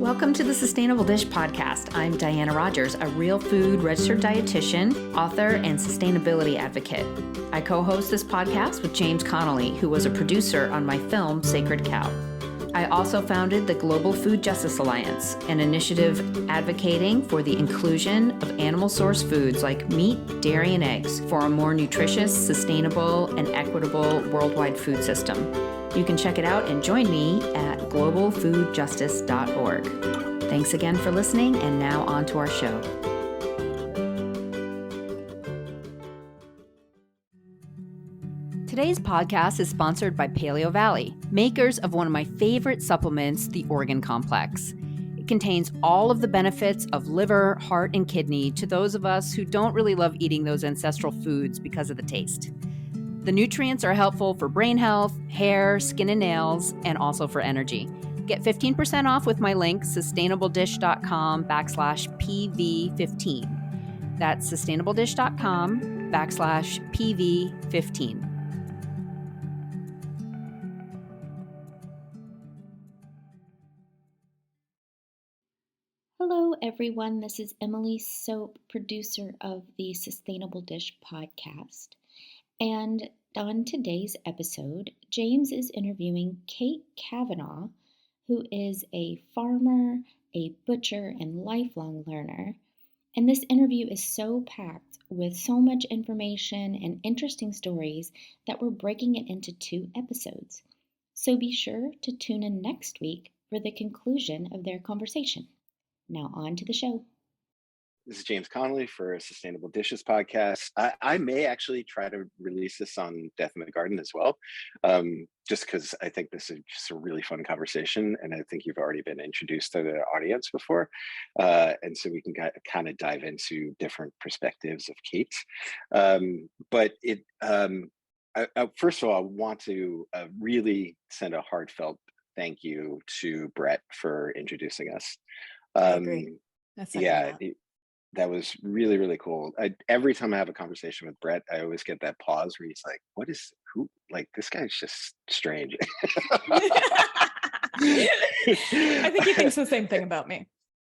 Welcome to the Sustainable Dish Podcast. I'm Diana Rogers, a real food registered dietitian, author, and sustainability advocate. I co-host this podcast with James Connolly, who was a producer on my film, Sacred Cow. I also founded the Global Food Justice Alliance, an initiative advocating for the inclusion of animal source foods like meat, dairy, and eggs for a more nutritious, sustainable, and equitable worldwide food system. You can check it out and join me at globalfoodjustice.org. Thanks again for listening, and now on to our show. Today's podcast is sponsored by Paleo Valley, makers of one of my favorite supplements, the Organ Complex. It contains all of the benefits of liver, heart, and kidney to those of us who don't really love eating those ancestral foods because of the taste. The nutrients are helpful for brain health, hair, skin and nails, and also for energy. Get 15% off with my link, sustainabledish.com/PV15. That's sustainabledish.com/PV15. Hello, everyone. This is Emily Soap, producer of the Sustainable Dish podcast. And on today's episode, James is interviewing Kate Kavanaugh, who is a farmer, a butcher, and lifelong learner. And this interview is so packed with so much information and interesting stories that we're breaking it into 2 episodes. So be sure to tune in next week for the conclusion of their conversation. Now on to the show. This is James Connolly for Sustainable Dishes podcast. I may actually try to release this on Death in the Garden as well, just because I think this is just a really fun conversation, and I think you've already been introduced to the audience before, and so we can kind of dive into different perspectives of Kate. But first of all, I want to really send a heartfelt thank you to Brett for introducing us. I agree. That was really, really cool. Every time I have a conversation with Brett, I always get that pause where he's like, this guy's just strange. I think he thinks the same thing about me.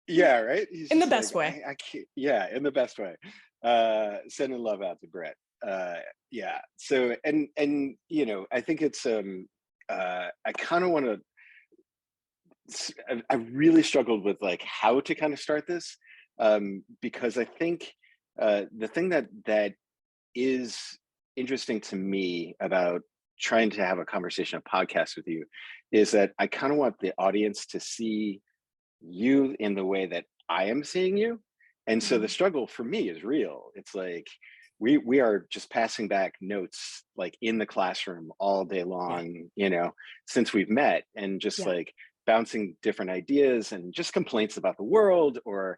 Yeah, right? He's in the best way. I can't, yeah, in the best way. Sending love out to Brett. Yeah. So, and I think it's, I kind of want to, I really struggled with like how to kind of start this, because I think the thing that is interesting to me about trying to have a conversation, a podcast with you, is that I kind of want the audience to see you in the way that I am seeing you. And so the struggle for me is real. It's like we are just passing back notes like in the classroom all day long, since we've met, and just like bouncing different ideas and just complaints about the world or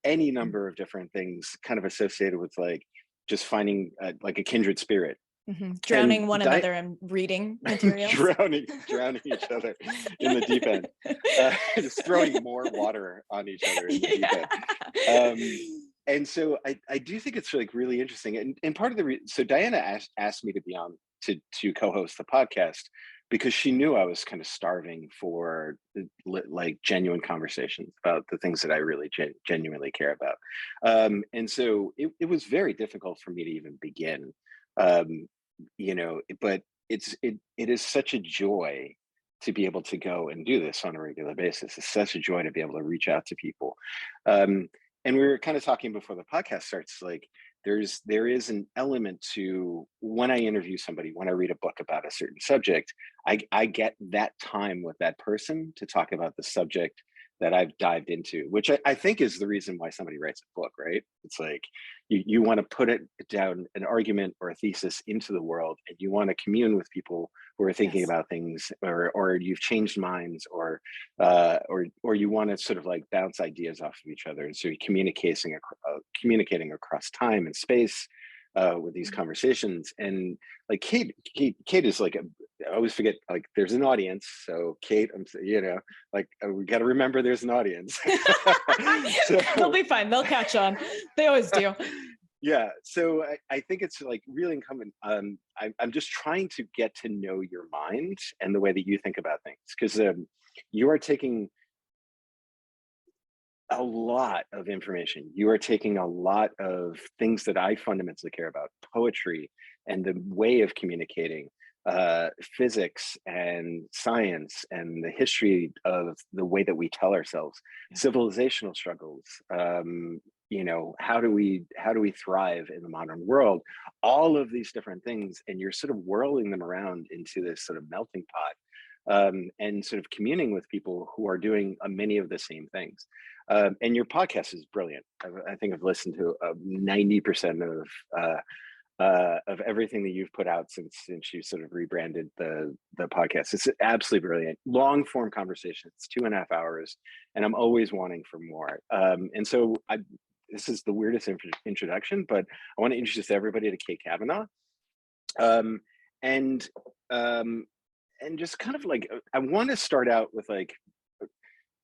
any number of different things kind of associated with like just finding like a kindred spirit. Drowning and one another in reading materials. drowning each other in the deep end. Just throwing more water on each other in the deep end. And so I do think it's like really interesting. And part of the so Diana asked me to be on to co-host the podcast because she knew I was kind of starving for like genuine conversations about the things that I really genuinely care about. And so it was very difficult for me to even begin, but it is such a joy to be able to go and do this on a regular basis. It's such a joy to be able to reach out to people. And we were kind of talking before the podcast starts, like, there is an element to when I interview somebody, when I read a book about a certain subject, I get that time with that person to talk about the subject that I've dived into, which I think is the reason why somebody writes a book, right? It's like you want to put it down, an argument or a thesis into the world, and you want to commune with people who are thinking about things, or you've changed minds, or you want to sort of like bounce ideas off of each other, and so you're communicating across time and space with these conversations. And like Kate is like I always forget, like there's an audience. So Kate, we got to remember there's an audience. So, they'll be fine. They'll catch on. They always do. Yeah. So I think it's like really incumbent. I'm just trying to get to know your mind and the way that you think about things, because you are taking a lot of information. You are taking a lot of things that I fundamentally care about, poetry and the way of communicating, physics and science and the history of the way that we tell ourselves, civilizational struggles. How do we thrive in the modern world? All of these different things, and you're sort of whirling them around into this sort of melting pot, and sort of communing with people who are doing many of the same things. And your podcast is brilliant. I think I've listened to 90% of everything that you've put out since you sort of rebranded the podcast. It's absolutely brilliant. Long form conversation. It's 2.5 hours, and I'm always wanting for more. And so this is the weirdest introduction, but I want to introduce everybody to Kate Kavanaugh. And just kind of like, I want to start out with like,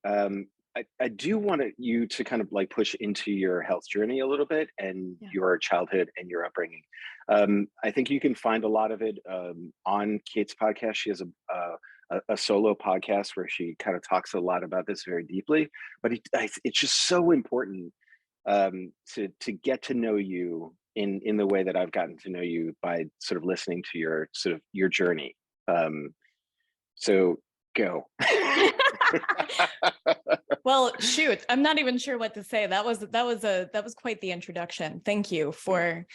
I do want you to kind of like push into your health journey a little bit and your childhood and your upbringing. I think you can find a lot of it on Kate's podcast. She has a solo podcast where she kind of talks a lot about this very deeply, but it's just so important to get to know you in the way that I've gotten to know you by sort of listening to your journey. So go. Well, shoot, I'm not even sure what to say. That was quite the introduction. Thank you for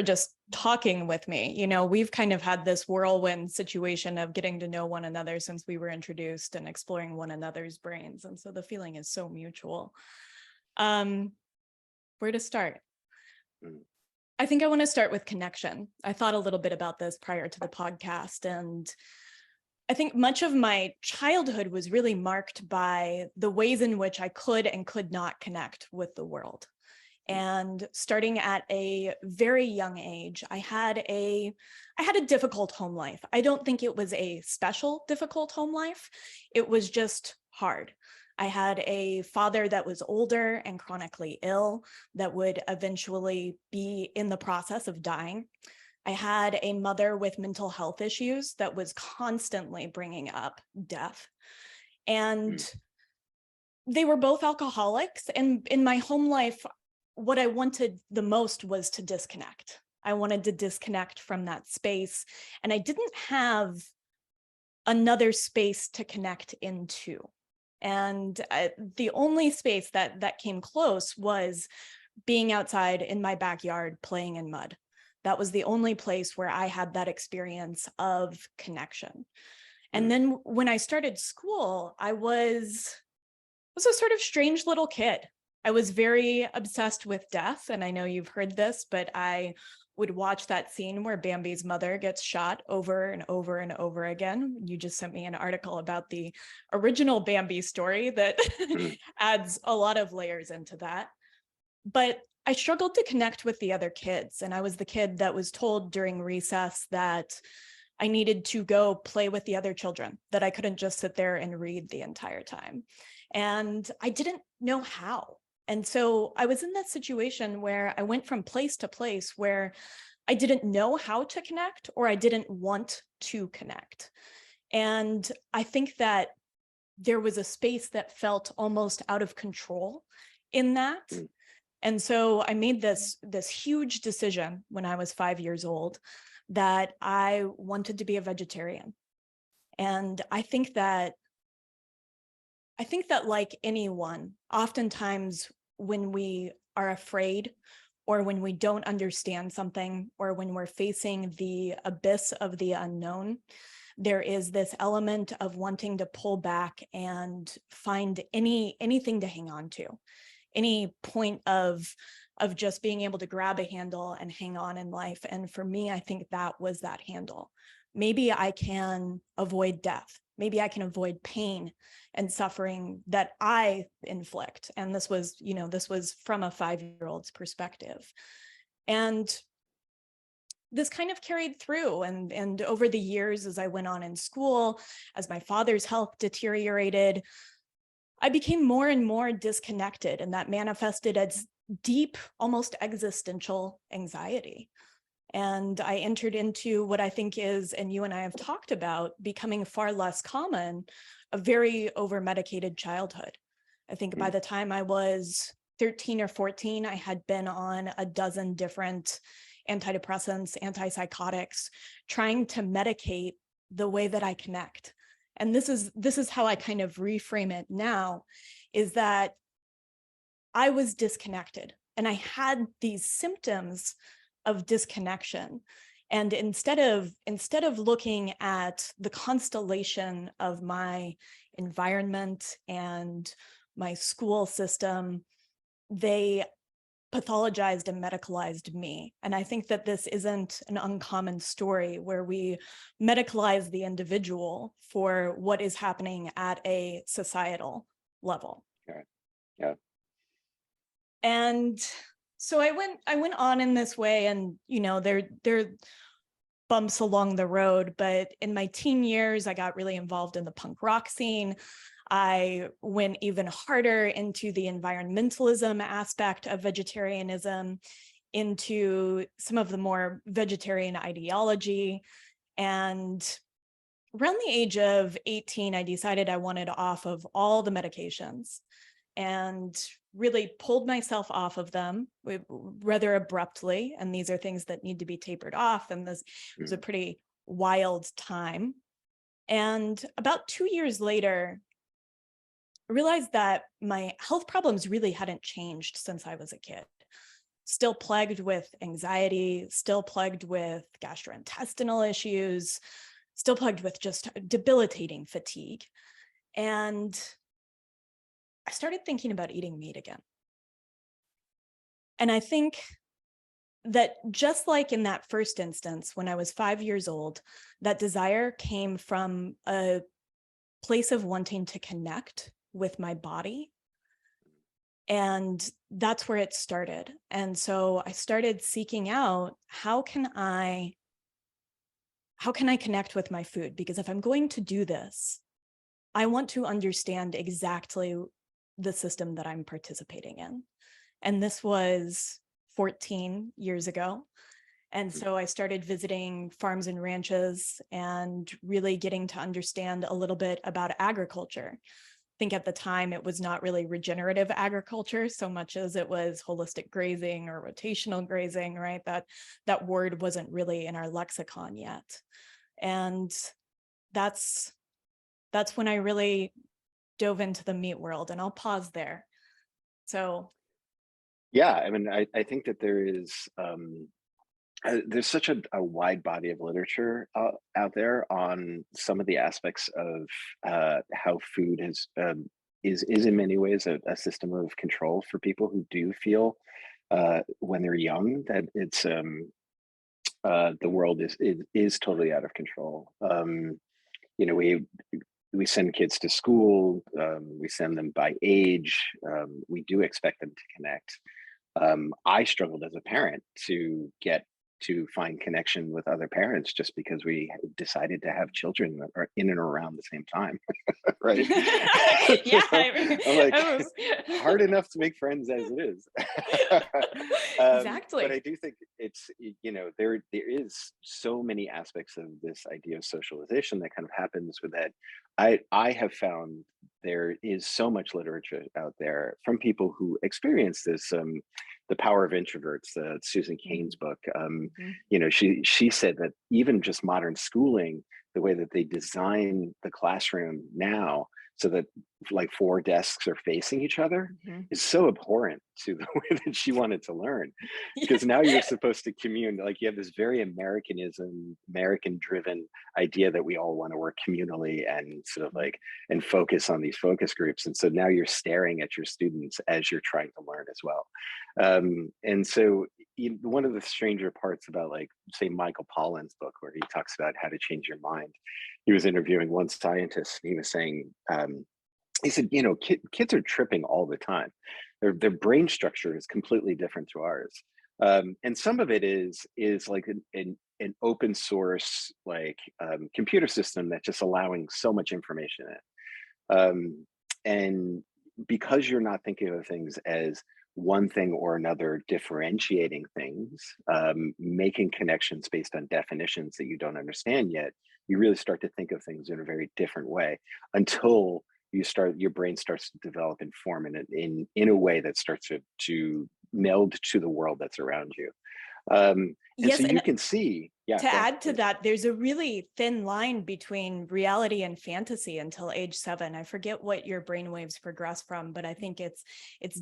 just talking with me. You know, we've kind of had this whirlwind situation of getting to know one another since we were introduced and exploring one another's brains. And so the feeling is so mutual. Where to start? I think I want to start with connection. I thought a little bit about this prior to the podcast, and I think much of my childhood was really marked by the ways in which I could and could not connect with the world. And starting at a very young age, I had a difficult home life. I don't think it was a special difficult home life. It was just hard. I had a father that was older and chronically ill that would eventually be in the process of dying. I had a mother with mental health issues that was constantly bringing up death. And they were both alcoholics. And in my home life, what I wanted the most was to disconnect. I wanted to disconnect from that space. And I didn't have another space to connect into. And the only space that came close was being outside in my backyard playing in mud. That was the only place where I had that experience of connection. And then when I started school, I was a sort of strange little kid. I was very obsessed with death. And I know you've heard this, but I would watch that scene where Bambi's mother gets shot over and over and over again. You just sent me an article about the original Bambi story that adds a lot of layers into that. But I struggled to connect with the other kids. And I was the kid that was told during recess that I needed to go play with the other children, that I couldn't just sit there and read the entire time. And I didn't know how. And so I was in that situation where I went from place to place where I didn't know how to connect or I didn't want to connect. And I think that there was a space that felt almost out of control in that. And so I made this huge decision when I was 5 years old that I wanted to be a vegetarian. And I think that like anyone, oftentimes when we are afraid or when we don't understand something or when we're facing the abyss of the unknown, there is this element of wanting to pull back and find anything to hang on to. Any point of just being able to grab a handle and hang on in life. And for me, I think that was that handle. Maybe I can avoid death. Maybe I can avoid pain and suffering that I inflict. And this was from a 5-year-old's perspective. And this kind of carried through. And over the years, as I went on in school, as my father's health deteriorated, I became more and more disconnected, and that manifested as deep, almost existential anxiety. And I entered into what I think is, and you and I have talked about, becoming far less common, a very overmedicated childhood. I think by the time I was 13 or 14, I had been on a dozen different antidepressants, antipsychotics, trying to medicate the way that I connect. And this is how I kind of reframe it now, is that I was disconnected and I had these symptoms of disconnection. And instead of looking at the constellation of my environment and my school system, they pathologized and medicalized me. And I think that this isn't an uncommon story where we medicalize the individual for what is happening at a societal level. Yeah. Yeah. And so I went on in this way, and there bumps along the road, but in my teen years, I got really involved in the punk rock scene. I went even harder into the environmentalism aspect of vegetarianism, into some of the more vegetarian ideology. And around the age of 18, I decided I wanted off of all the medications and really pulled myself off of them rather abruptly. And these are things that need to be tapered off. And this was a pretty wild time. And about 2 years later, I realized that my health problems really hadn't changed since I was a kid. Still plagued with anxiety, still plagued with gastrointestinal issues, still plagued with just debilitating fatigue. And I started thinking about eating meat again. And I think that just like in that first instance, when I was 5 years old, that desire came from a place of wanting to connect with my body. And that's where it started. And so I started seeking out, how can I connect with my food? Because if I'm going to do this, I want to understand exactly the system that I'm participating in. And this was 14 years ago. And so I started visiting farms and ranches and really getting to understand a little bit about agriculture. I think at the time it was not really regenerative agriculture so much as it was holistic grazing or rotational grazing, right? That word wasn't really in our lexicon yet. And that's when I really dove into the meat world, and I'll pause there. So Yeah, I mean, I think that there's such a wide body of literature out there on some of the aspects of how food is in many ways a system of control for people who do feel when they're young that it's the world is totally out of control. We send kids to school, we send them by age, we do expect them to connect. I struggled as a parent to find connection with other parents just because we decided to have children that are in and around the same time, right? Yeah, I'm like, hard enough to make friends as it is. Exactly. But I do think it's, there is so many aspects of this idea of socialization that kind of happens with that. I have found there is so much literature out there from people who experience this, The Power of Introverts, Susan Cain's book. She said that even just modern schooling, the way that they design the classroom now so that like 4 desks are facing each other is so abhorrent to the way that she wanted to learn. Because now you're supposed to commune, like you have this very American driven idea that we all want to work communally and sort of like, and focus on these focus groups. And so now you're staring at your students as you're trying to learn as well. And so one of the stranger parts about, like, say, Michael Pollan's book, where he talks about how to change your mind, he was interviewing one scientist and he was saying, he said, kids are tripping all the time. Their brain structure is completely different to ours. And some of it is like an open source, like computer system that's just allowing so much information in. And because you're not thinking of things as one thing or another, differentiating things, making connections based on definitions that you don't understand yet, you really start to think of things in a very different way until your brain starts to develop and form in a way that starts to meld to the world that's around you. And Yes, so you and can see, yeah, to go ahead, add to please. that, there's a really thin line between reality and fantasy until age 7. I forget what your brainwaves progress from, but I think it's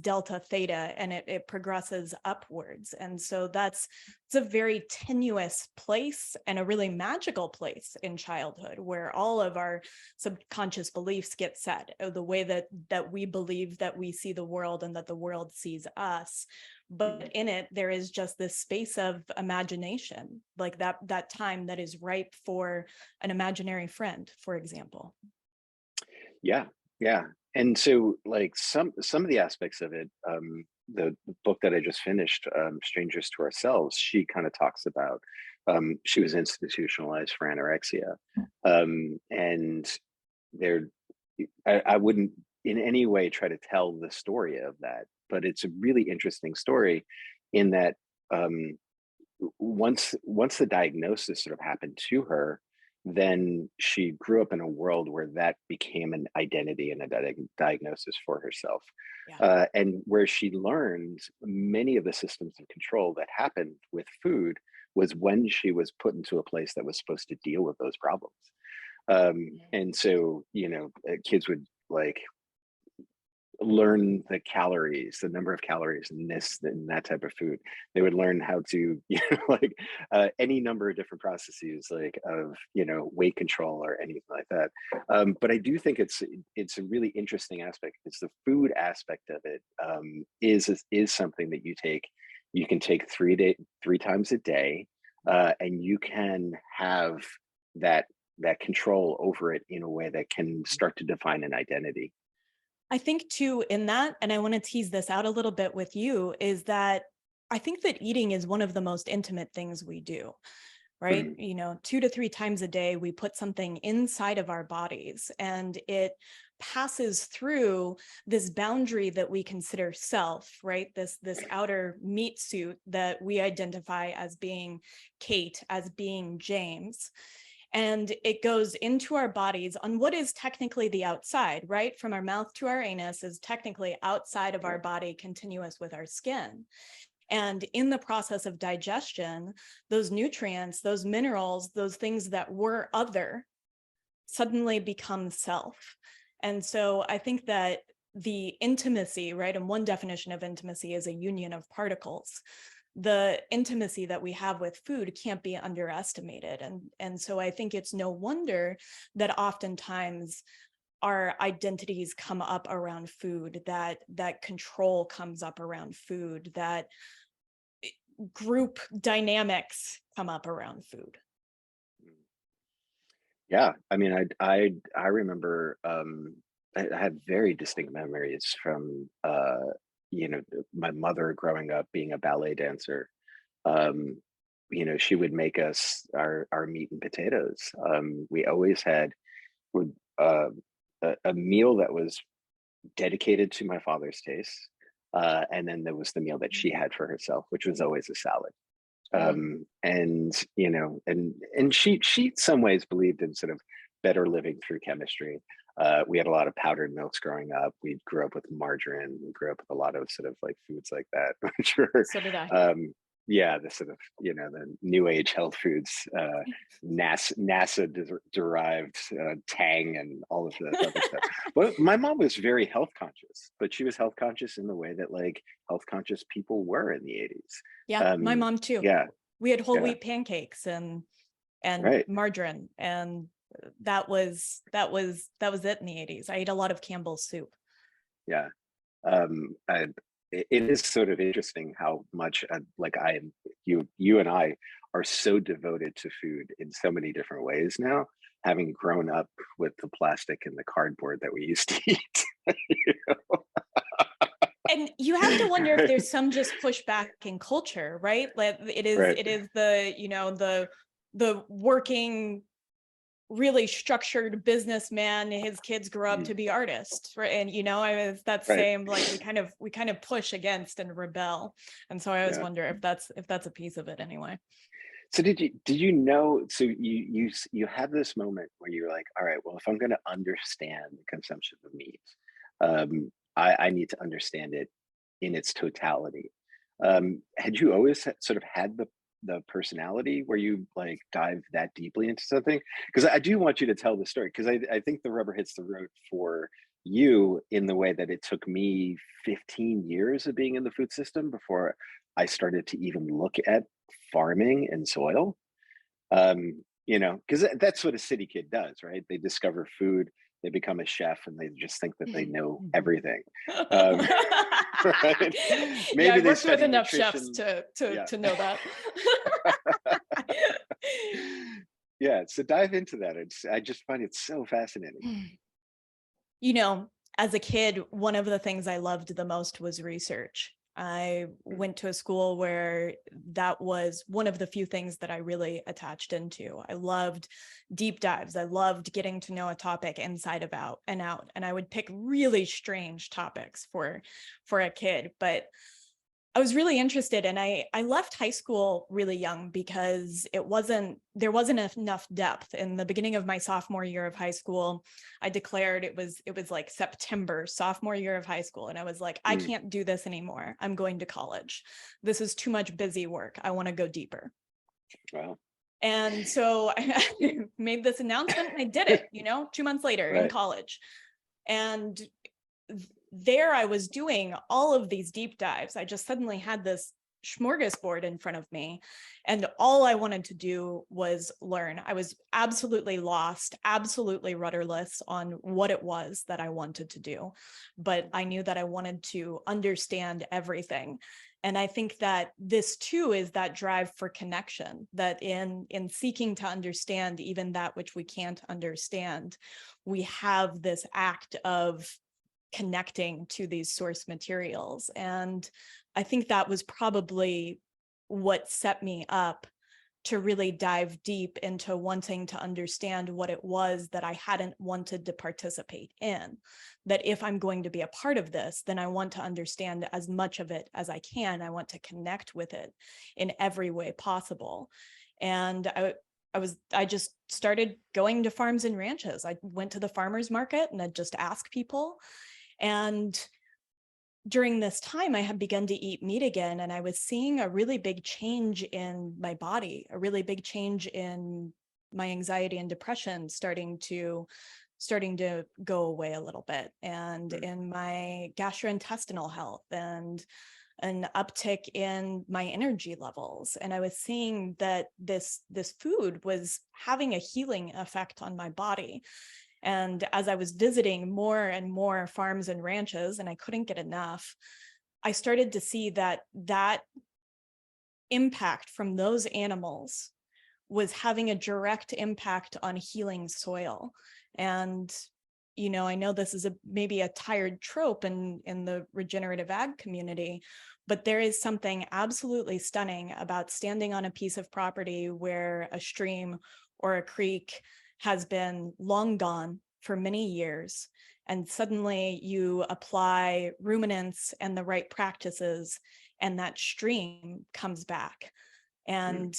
delta theta, and it progresses upwards. And so it's a very tenuous place and a really magical place in childhood, where all of our subconscious beliefs get set, the way that we believe that we see the world and that the world sees us. But in it, there is just this space of imagination, like that time that is ripe for an imaginary friend, for example. Yeah, yeah. And so like some of the aspects of it, the book that I just finished, Strangers to Ourselves, she kind of talks about, she was institutionalized for anorexia. And there, I wouldn't in any way try to tell the story of that, but it's a really interesting story in that, once the diagnosis sort of happened to her, then she grew up in a world where that became an identity and a diagnosis for herself. Yeah. And where she learned many of the systems of control that happened with food was when she was put into a place that was supposed to deal with those problems. And so, kids would like learn the calories, the number of calories in this and that type of food. They would learn how to, like any number of different processes, like of weight control or anything like that. But I do think it's a really interesting aspect. It's the food aspect of it, is something that you can take 3 times a day, and you can have that control over it in a way that can start to define an identity. I think too, in that, and I want to tease this out a little bit with you, is that I think that eating is one of the most intimate things we do, right? Mm. 2 to 3 times a day, we put something inside of our bodies, and it passes through this boundary that we consider self, right? This outer meat suit that we identify as being Kate, as being James. And it goes into our bodies on what is technically the outside, right? From our mouth to our anus is technically outside of our body, continuous with our skin. And in the process of digestion, those nutrients, those minerals, those things that were other suddenly become self. And so I think that the intimacy, right? And one definition of intimacy is a union of particles. The intimacy that we have with food can't be underestimated. And so I think it's no wonder that oftentimes our identities come up around food, that control comes up around food, that group dynamics come up around food. Yeah, I mean, I remember, I have very distinct memories from, my mother growing up being a ballet dancer. Um, she would make us our meat and potatoes. We always had would a meal that was dedicated to my father's taste, and then there was the meal that she had for herself, which was always a salad. And she in some ways believed in sort of better living through chemistry. We had a lot of powdered milks growing up. We grew up with margarine. We grew up with a lot of sort of like foods like that, which were, So did I. yeah, the sort of the new age health foods, NASA derived Tang and all of the other stuff. But my mom was very health conscious, but she was health conscious in the way that like health conscious people were in the 80s. Yeah, my mom too. Yeah, we had whole yeah, wheat pancakes and right. margarine, and that was it in the 80s. I ate a lot of Campbell's soup. Yeah. It is sort of interesting how much like you and I are so devoted to food in so many different ways now, having grown up with the plastic and the cardboard that we used to eat. You know? And you have to wonder if there's some just pushback in culture, right? Like it is Right. the working, really structured businessman. His kids grow up to be artists, right? And it's that Right. same, like we kind of push against and rebel. And so I always Yeah. wonder if that's a piece of it anyway. So did you know, so you had this moment where you're like, all right, well, if I'm going to understand the consumption of meat, I need to understand it in its totality. Had you always sort of had the personality where you like dive that deeply into something? Because I do want you to tell the story, because I think the rubber hits the road for you in the way that it took me 15 years of being in the food system before I started to even look at farming and soil. Because that's what a city kid does, right? They discover food, they become a chef, and they just think that they know everything. Um, right? Yeah, Maybe I've they worked with study enough chefs nutrition. to Yeah. to know that. Yeah. So dive into that. I just find it so fascinating. You know, as a kid, one of the things I loved the most was research. I went to a school where that was one of the few things that I really attached into. I loved deep dives. I loved getting to know a topic inside about and out. And I would pick really strange topics for a kid. But I was really interested, and I left high school really young because there wasn't enough depth. In the beginning of my sophomore year of high school, I declared it was like September, sophomore year of high school, and I was like, I Mm, can't do this anymore. I'm going to college. This is too much busy work. I want to go deeper. well, And so I made this announcement and I did it, 2 months later in right. college. And there I was doing all of these deep dives. I just suddenly had this smorgasbord in front of me, and all I wanted to do was learn. I was absolutely lost, absolutely rudderless on what it was that I wanted to do, but I knew that I wanted to understand everything. And I think that this too is that drive for connection, that in seeking to understand even that which we can't understand, we have this act of connecting to these source materials. And I think that was probably what set me up to really dive deep into wanting to understand what it was that I hadn't wanted to participate in. That if I'm going to be a part of this, then I want to understand as much of it as I can. I want to connect with it in every way possible. And I just started going to farms and ranches. I went to the farmers market and I'd just ask people. And during this time, I had begun to eat meat again, and I was seeing a really big change in my body, a really big change in my anxiety and depression starting to go away a little bit, and in my gastrointestinal health, and an uptick in my energy levels. And I was seeing that this food was having a healing effect on my body. And as I was visiting more and more farms and ranches, and I couldn't get enough, I started to see that impact from those animals was having a direct impact on healing soil. And, I know this is maybe a tired trope in the regenerative ag community, but there is something absolutely stunning about standing on a piece of property where a stream or a creek has been long gone for many years, and suddenly you apply ruminants and the right practices, and that stream comes back. And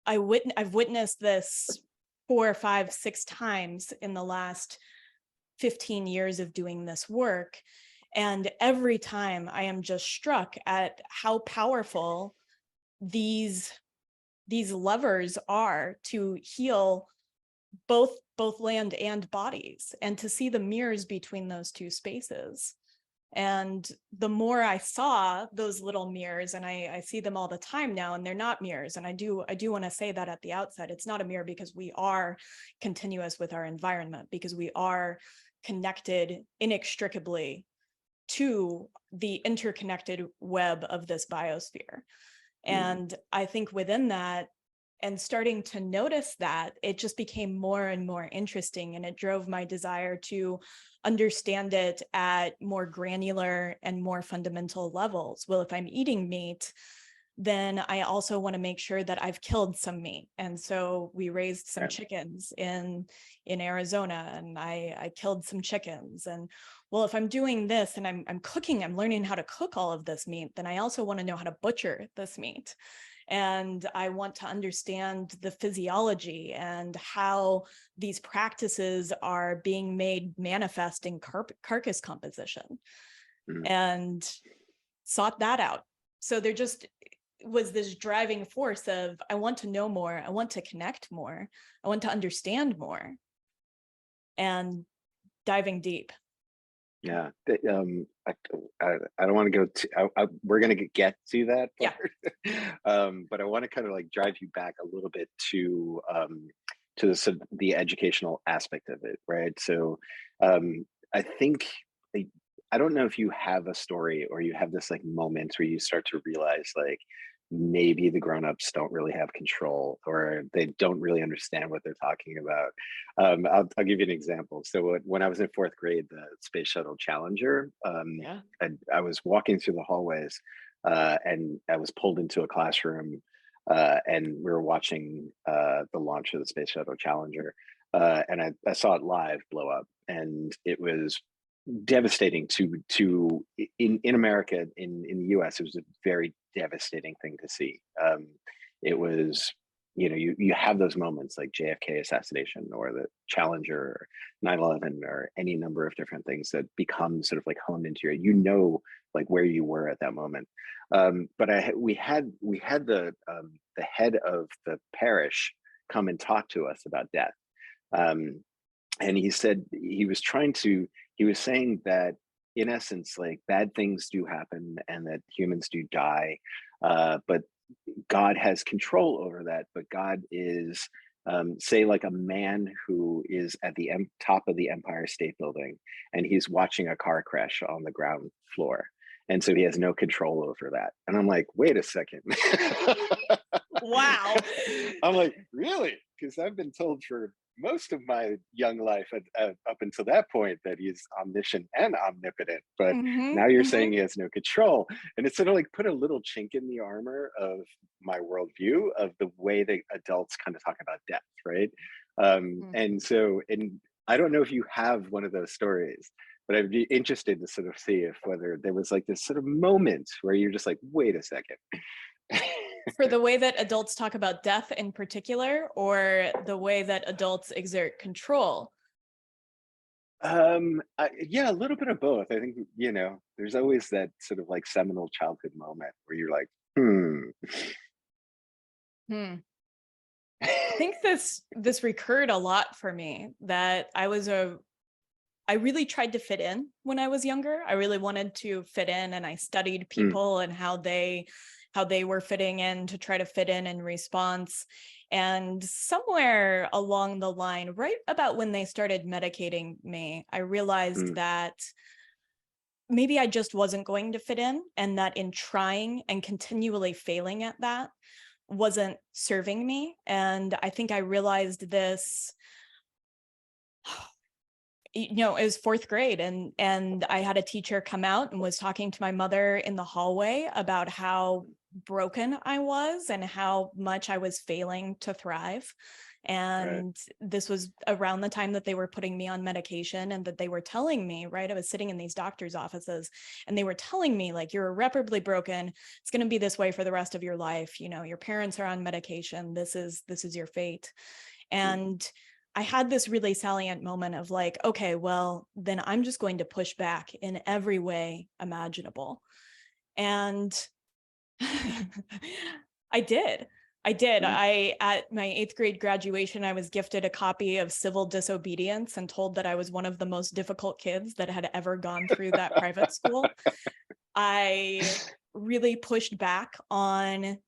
I've witnessed this 4, 5, 6 times in the last 15 years of doing this work. And every time I am just struck at how powerful these levers are to heal both land and bodies, and to see the mirrors between those two spaces. And the more I saw those little mirrors, and I see them all the time now, and they're not mirrors. And I do want to say that at the outset, it's not a mirror, because we are continuous with our environment, because we are connected inextricably to the interconnected web of this biosphere. And I think within that, and starting to notice that, it just became more and more interesting, and it drove my desire to understand it at more granular and more fundamental levels. Well, if I'm eating meat, then I also want to make sure that I've killed some meat. And so we raised some chickens in Arizona, and I killed some chickens. And well, if I'm doing this and I'm cooking, I'm learning how to cook all of this meat, then I also want to know how to butcher this meat. And I want to understand the physiology and how these practices are being made manifest in carcass composition, and sought that out. So there just was this driving force of, I want to know more, I want to connect more, I want to understand more, and diving deep. Yeah, I don't want to go to. We're going to get to that part, but I want to kind of like drive you back a little bit to the educational aspect of it, right? So, I think I don't know if you have a story or you have this like moment where you start to realize like maybe the grown-ups don't really have control or they don't really understand what they're talking about. I'll give you an example. So when I was in fourth grade, the Space Shuttle Challenger, I was walking through the hallways and I was pulled into a classroom and we were watching the launch of the Space Shuttle Challenger. And I saw it live blow up, and it was devastating to in America, in the US. It was a very devastating thing to see. It was, you have those moments like JFK assassination or the Challenger or 9/11 or any number of different things that become sort of like honed into like where you were at that moment. But we had the head of the parish come and talk to us about death. And he said he was saying that in essence, like bad things do happen and that humans do die, but God has control over that. But God is, say, like a man who is at the top of the Empire State Building and he's watching a car crash on the ground floor. And so he has no control over that. And I'm like, wait a second. Wow. I'm like, really? Because I've been told for most of my young life up until that point that he's omniscient and omnipotent, but now you're saying he has no control. And it sort of like put a little chink in the armor of my worldview of the way that adults kind of talk about death, right? And I don't know if you have one of those stories, but I'd be interested to sort of see if whether there was like this sort of moment where you're just like, wait a second. For the way that adults talk about death in particular, or the way that adults exert control? Yeah, a little bit of both. I think, there's always that sort of like seminal childhood moment where you're like, I think this recurred a lot for me, that I really tried to fit in when I was younger. I really wanted to fit in, and I studied people and how they were fitting in to try to fit in response. And somewhere along the line, right about when they started medicating me, I realized that maybe I just wasn't going to fit in, and that in trying and continually failing at that wasn't serving me. And I think I realized this, it was fourth grade, and I had a teacher come out and was talking to my mother in the hallway about how broken I was and how much I was failing to thrive. And this was around the time that they were putting me on medication, and that they were telling me, right, I was sitting in these doctors' offices and they were telling me, like, you're irreparably broken. It's going to be this way for the rest of your life. Your parents are on medication. This is your fate. And I had this really salient moment of like, okay, well, then I'm just going to push back in every way imaginable. And I did. At my 8th grade graduation, I was gifted a copy of Civil Disobedience and told that I was one of the most difficult kids that had ever gone through that private school. I really pushed back on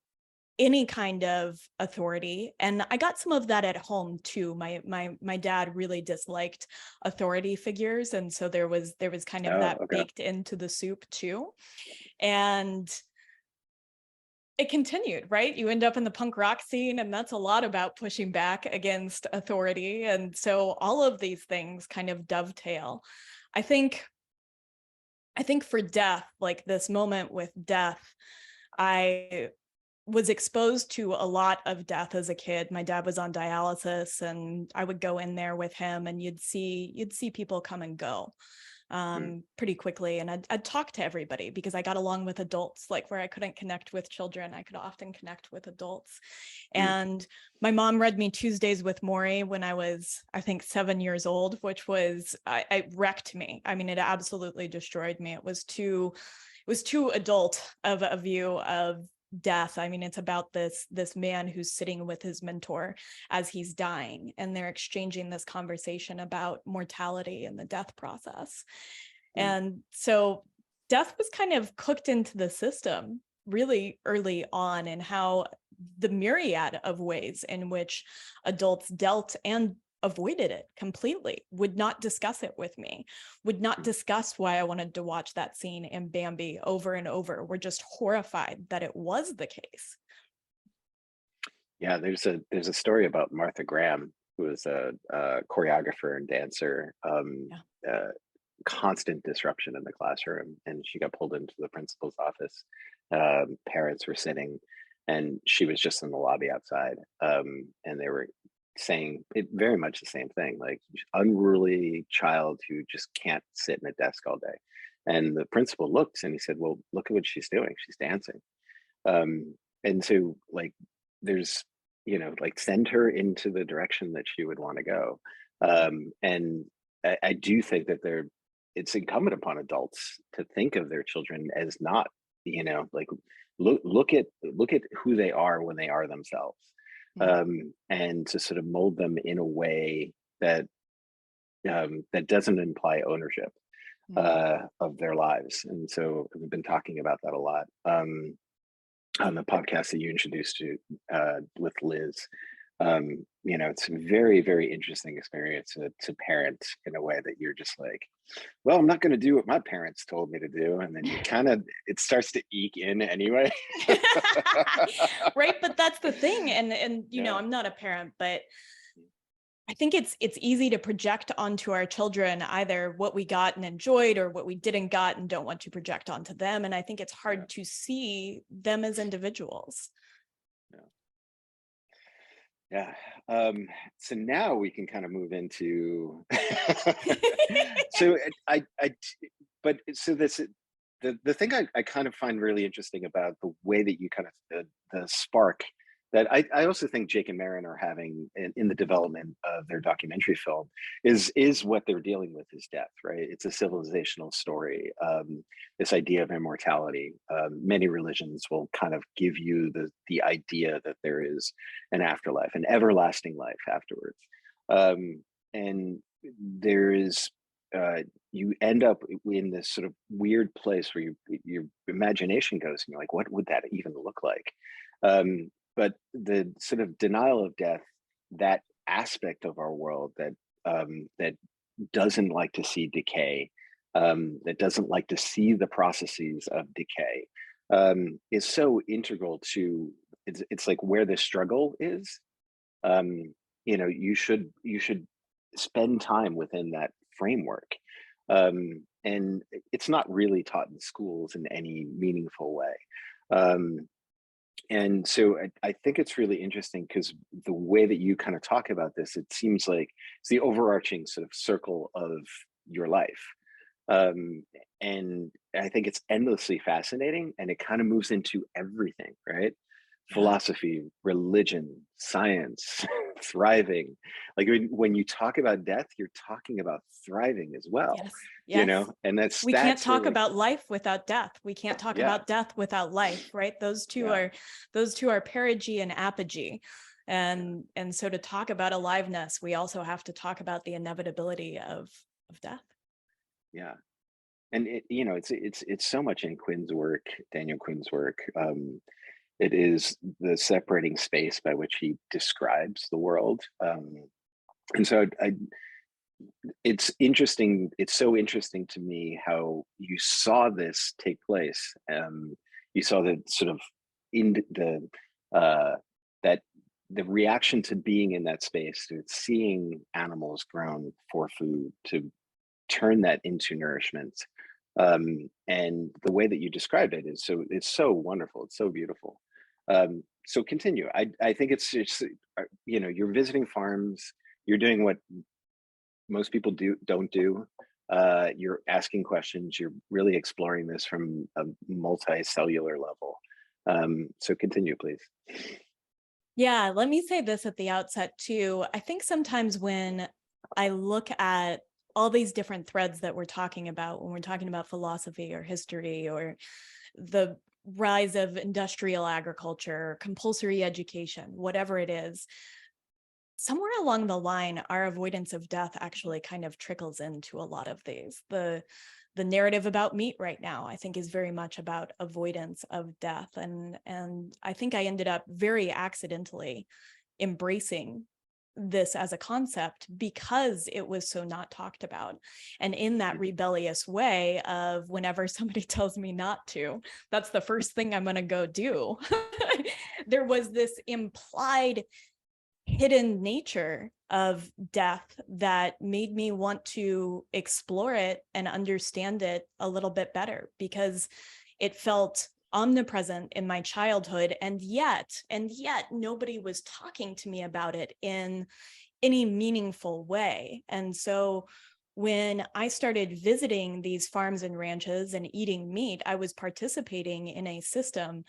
any kind of authority, and I got some of that at home too. My dad really disliked authority figures, and so there was kind of that baked into the soup too. And it continued, right? You end up in the punk rock scene, and that's a lot about pushing back against authority. And so all of these things kind of dovetail. I think for death, like this moment with death, I was exposed to a lot of death as a kid. My dad was on dialysis, and I would go in there with him, and you'd see people come and go. pretty quickly. And I'd talk to everybody because I got along with adults, like where I couldn't connect with children, I could often connect with adults. And my mom read me Tuesdays with Maury when I was, I think, 7 years old, which was, it wrecked me. I mean, it absolutely destroyed me. It was too adult of a view of death. I mean, it's about this man who's sitting with his mentor as he's dying, and they're exchanging this conversation about mortality and the death process. And so death was kind of cooked into the system really early on, and how the myriad of ways in which adults dealt and avoided it completely, would not discuss it with me, would not discuss why I wanted to watch that scene in Bambi over and over. We're just horrified that it was the case. Yeah, there's a story about Martha Graham, who was a choreographer and dancer, constant disruption in the classroom, and she got pulled into the principal's office. Parents were sitting, and she was just in the lobby outside, and they were saying it very much the same thing, like unruly child who just can't sit in a desk all day. And the principal looked and he said, well, look at what she's doing, she's dancing. And so like there's, like send her into the direction that she would want to go. And I do think that it's incumbent upon adults to think of their children as not, like look at who they are when they are themselves. And to sort of mold them in a way that that doesn't imply ownership of their lives. And so we've been talking about that a lot on the podcast that you introduced to with Liz. It's a very, very interesting experience to parent in a way that you're just like, well, I'm not going to do what my parents told me to do. And then you it starts to eke in anyway. Right. But that's the thing. And I'm not a parent, but I think it's easy to project onto our children either what we got and enjoyed or what we didn't got and don't want to project onto them. And I think it's hard to see them as individuals. Yeah. So now we can kind of move into so the thing I kind of find really interesting about the way that you kind of the spark that I also think Jake and Marin are having in the development of their documentary film is what they're dealing with is death, right? It's a civilizational story. This idea of immortality. Many religions will kind of give you the idea that there is an afterlife, an everlasting life afterwards. And there is you end up in this sort of weird place where your imagination goes and you're like, what would that even look like? But the sort of denial of death, that aspect of our world that doesn't like to see decay, that doesn't like to see the processes of decay, is so integral to it's like where the struggle is. You should spend time within that framework. And it's not really taught in schools in any meaningful way. And so I think it's really interesting because the way that you kind of talk about this, it seems like it's the overarching sort of circle of your life. And I think it's endlessly fascinating, and it kind of moves into everything, right? Philosophy, religion, science, thriving. Like when you talk about death, you're talking about thriving as well. Yes. And we can't talk about life without death. We can't talk about death without life, right? Those two are perigee and apogee. And so to talk about aliveness, we also have to talk about the inevitability of death. Yeah. And it's so much in Quinn's work, Daniel Quinn's work. It is the separating space by which he describes the world. And so it's interesting. It's so interesting to me how you saw this take place. You saw the sort of that the reaction to being in that space, to seeing animals grown for food, to turn that into nourishment. And the way that you described it is it's so wonderful. It's so beautiful. So continue. I think it's just, you're visiting farms, you're doing what most people don't do. You're asking questions. You're really exploring this from a multicellular level. So continue, please. Yeah, let me say this at the outset too. I think sometimes when I look at all these different threads that we're talking about, when we're talking about philosophy or history or the rise of industrial agriculture, compulsory education, whatever it is, somewhere along the line, our avoidance of death actually kind of trickles into a lot of these. The narrative about meat right now, I think, is very much about avoidance of death. And I think I ended up very accidentally embracing this as a concept because it was so not talked about. And in that rebellious way of whenever somebody tells me not to, that's the first thing I'm going to go do. There was this implied hidden nature of death that made me want to explore it and understand it a little bit better, because it felt omnipresent in my childhood, and yet nobody was talking to me about it in any meaningful way. And so when I started visiting these farms and ranches and eating meat, I was participating in a system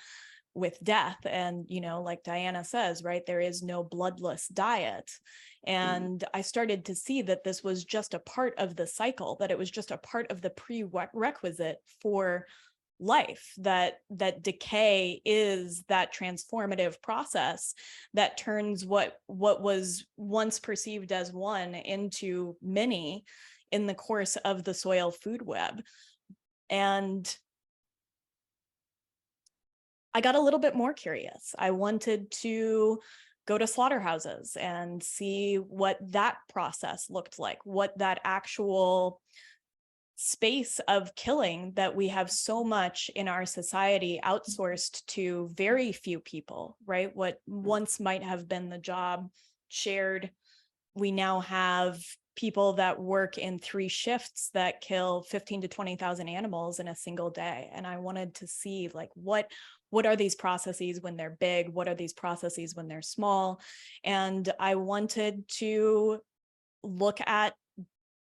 with death. And, like Diana says, right, there is no bloodless diet. And I started to see that this was just a part of the cycle, that it was just a part of the prerequisite for life, that decay is that transformative process that turns what was once perceived as one into many in the course of the soil food web. And I got a little bit more curious. I wanted to go to slaughterhouses and see what that process looked like, what that actual space of killing that we have so much in our society outsourced to very few people, right? What once might have been the job shared, we now have people that work in 3 shifts that kill 15 to 20,000 animals in a single day. And I wanted to see, like, what are these processes when they're big? What are these processes when they're small? And I wanted to look at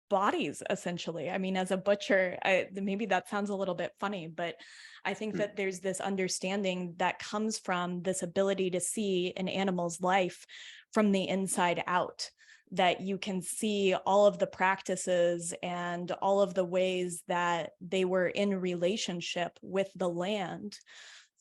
bodies, essentially. I mean, as a butcher, maybe that sounds a little bit funny, but I think that there's this understanding that comes from this ability to see an animal's life from the inside out, that you can see all of the practices and all of the ways that they were in relationship with the land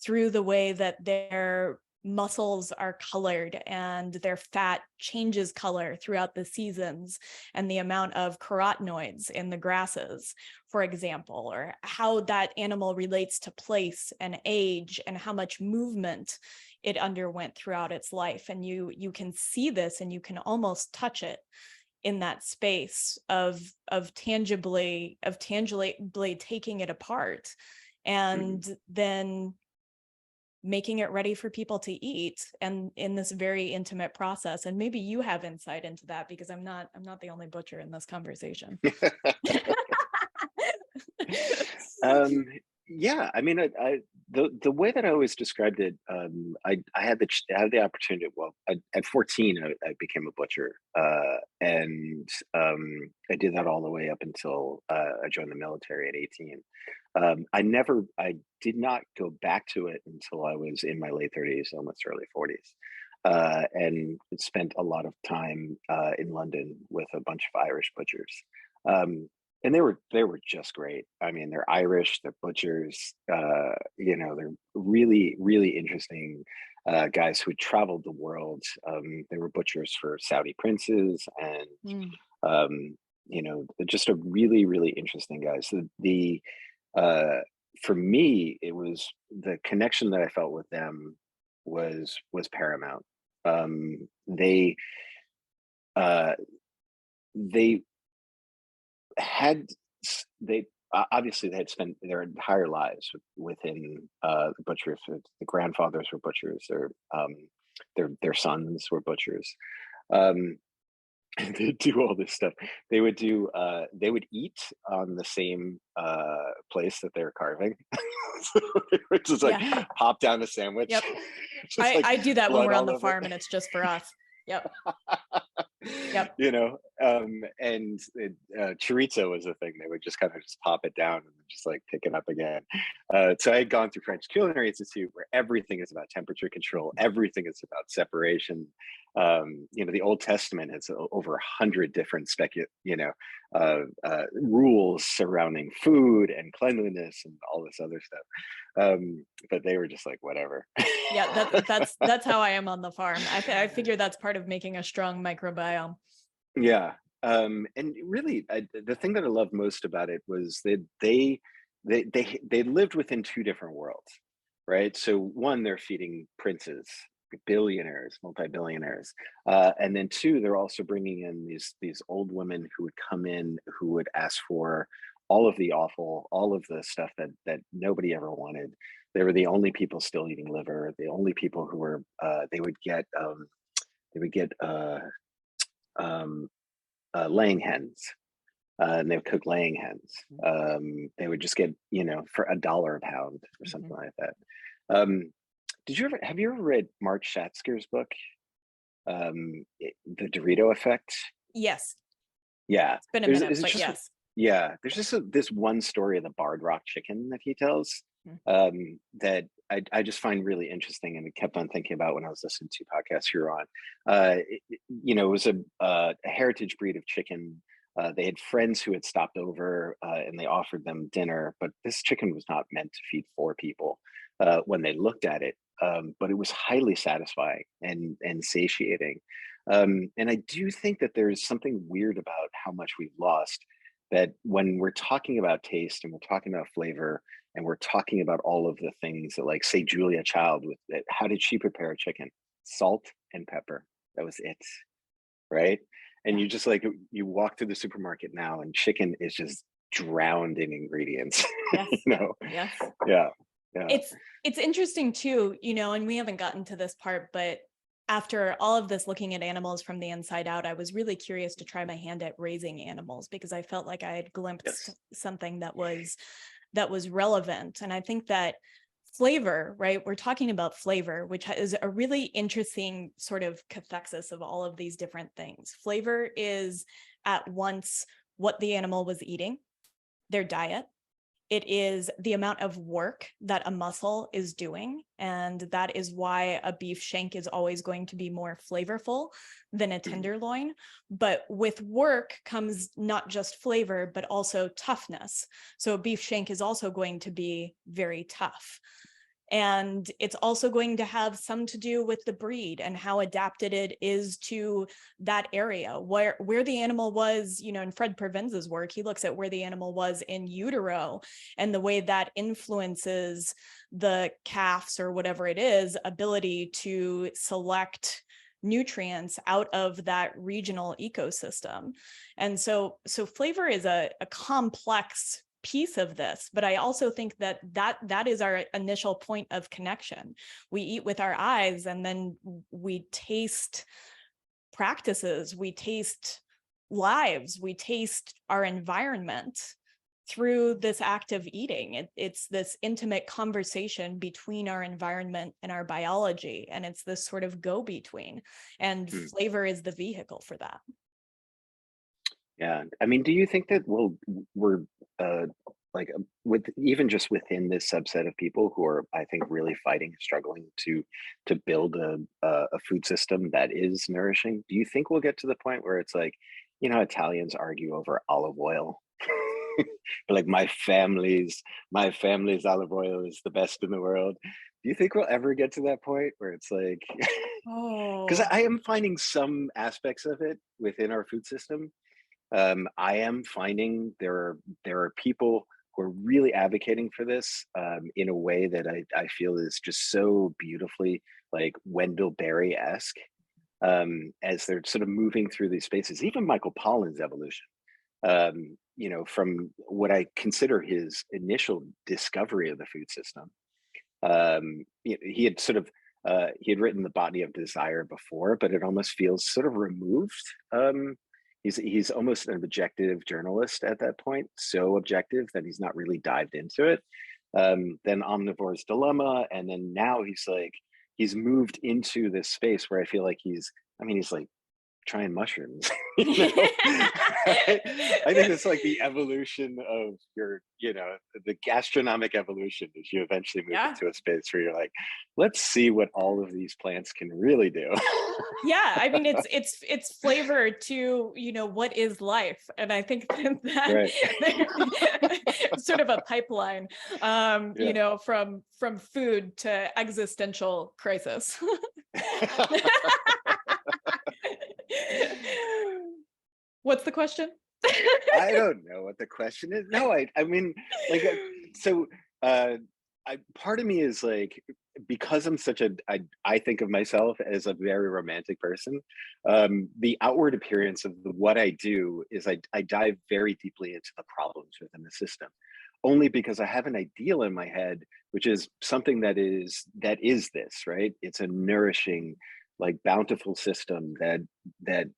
through the way that their muscles are colored and their fat changes color throughout the seasons, and the amount of carotenoids in the grasses, for example, or how that animal relates to place and age and how much movement it underwent throughout its life. And you can see this and you can almost touch it in that space of tangibly taking it apart and then making it ready for people to eat, and in this very intimate process. And maybe you have insight into that, because I'm not the only butcher in this conversation. Yeah, I mean, the way that I always described it, I had the opportunity. Well, at 14, I became a butcher, and I did that all the way up until I joined the military at 18. I did not go back to it until I was in my late 30s, almost early 40s, and spent a lot of time in London with a bunch of Irish butchers. And they were just great. I mean, they're Irish, they're butchers, they're really, really interesting guys who had traveled the world. They were butchers for Saudi princes, and just a really, really interesting guys. For me, it was the connection that I felt with them was paramount. They had obviously they had spent their entire lives within the butchers. The grandfathers were butchers. Their sons were butchers. And they do all this stuff. They would eat on the same place that they're carving. So they would just pop down a sandwich. Yep. I do that when we're on the farm and it's just for us. Yep. Yep. And chorizo was a thing. They would just kind of just pop it down and just like pick it up again. So I had gone through French Culinary Institute, where everything is about temperature control, everything is about separation. The Old Testament has over 100 different rules surrounding food and cleanliness and all this other stuff. But they were just like, whatever. Yeah, that's how I am on the farm. I figure that's part of making a strong microbiome. Yeah. And really, the thing that I loved most about it was that they lived within two different worlds, right? So one, they're feeding princes, billionaires, multi-billionaires, and then two, they're also bringing in these old women who would come in, who would ask for all of the stuff that nobody ever wanted. They were the only people still eating liver, the only people who were they would get laying hens, and they would cook laying hens. They would just get, for $1 a pound or something like that. Have you ever read Mark Schatzker's book, The Dorito Effect? Yes. Yeah. It's been a minute, but yes. Yeah, there's just this one story of the Barred Rock chicken that he tells, that I just find really interesting, and I kept on thinking about when I was listening to podcasts you're on. It was a heritage breed of chicken. They had friends who had stopped over, and they offered them dinner, but this chicken was not meant to feed 4 people when they looked at it. But it was highly satisfying and satiating. And I do think that there's something weird about how much we've lost, that when we're talking about taste and we're talking about flavor and we're talking about all of the things that, like, say, Julia Child, how did she prepare a chicken? Salt and pepper. That was it. Right. And you just, like, you walk through the supermarket now and chicken is just drowned in ingredients. Yes. Yes. Yeah. It's interesting too, and we haven't gotten to this part, but after all of this looking at animals from the inside out, I was really curious to try my hand at raising animals, because I felt like I had glimpsed something that was relevant. And I think that flavor, right? We're talking about flavor, which is a really interesting sort of cathexis of all of these different things. Flavor is at once what the animal was eating, their diet. It is the amount of work that a muscle is doing. And that is why a beef shank is always going to be more flavorful than a tenderloin. But with work comes not just flavor, but also toughness. So a beef shank is also going to be very tough. And it's also going to have some to do with the breed and how adapted it is to that area, where the animal was, in Fred Provenz's work, he looks at where the animal was in utero and the way that influences the calf's, or whatever it is, ability to select nutrients out of that regional ecosystem. And so flavor is a complex piece of this, but I also think that is our initial point of connection. We eat with our eyes, and then we taste practices, we taste lives, we taste our environment through this act of eating. It's this intimate conversation between our environment and our biology, and it's this sort of go-between, and flavor is the vehicle for that. Yeah. I mean, do you think that we're with even just within this subset of people who are, I think, really fighting, struggling to build a food system that is nourishing? Do you think we'll get to the point where it's like, Italians argue over olive oil? Like, my family's olive oil is the best in the world. Do you think we'll ever get to that point where it's like, because I am finding some aspects of it within our food system. I am finding there are people who are really advocating for this in a way that I feel is just so beautifully, like, Wendell Berry-esque, as they're sort of moving through these spaces. Even Michael Pollan's evolution, from what I consider his initial discovery of the food system. He had sort of he had written The Botany of Desire before, but it almost feels sort of removed. He's almost an objective journalist at that point, so objective that he's not really dived into it. Then Omnivore's Dilemma, and then now he's moved into this space where I feel like he's like trying mushrooms. I think it's like the evolution of your, the gastronomic evolution is you eventually move Yeah. into a space where you're like, let's see what all of these plants can really do. Yeah, I mean, it's flavor to, what is life, and I think that Right. it's sort of a pipeline, Yeah. from food to existential crisis. What's the question? I don't know what the question is. No, I mean, like, so, part of me is like, because I'm such I think of myself as a very romantic person. The outward appearance of what I do is I dive very deeply into the problems within the system, only because I have an ideal in my head, which is something that is this, right? It's a nourishing, like, bountiful system that that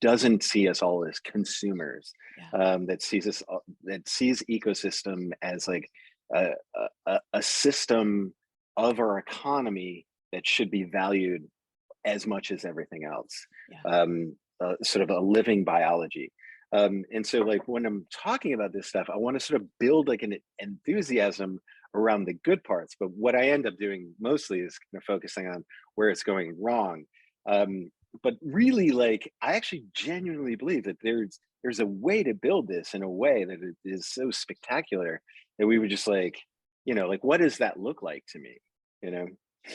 doesn't see us all as consumers, Yeah. that sees ecosystem as like a system of our economy that should be valued as much as everything else, Yeah. sort of a living biology. And so, like, when I'm talking about this stuff, I want to sort of build like an enthusiasm around the good parts. But what I end up doing mostly is kind of focusing on where it's going wrong. But really, like, I actually genuinely believe that there's a way to build this in a way that it is so spectacular that we would just like, like, what does that look like to me? You know?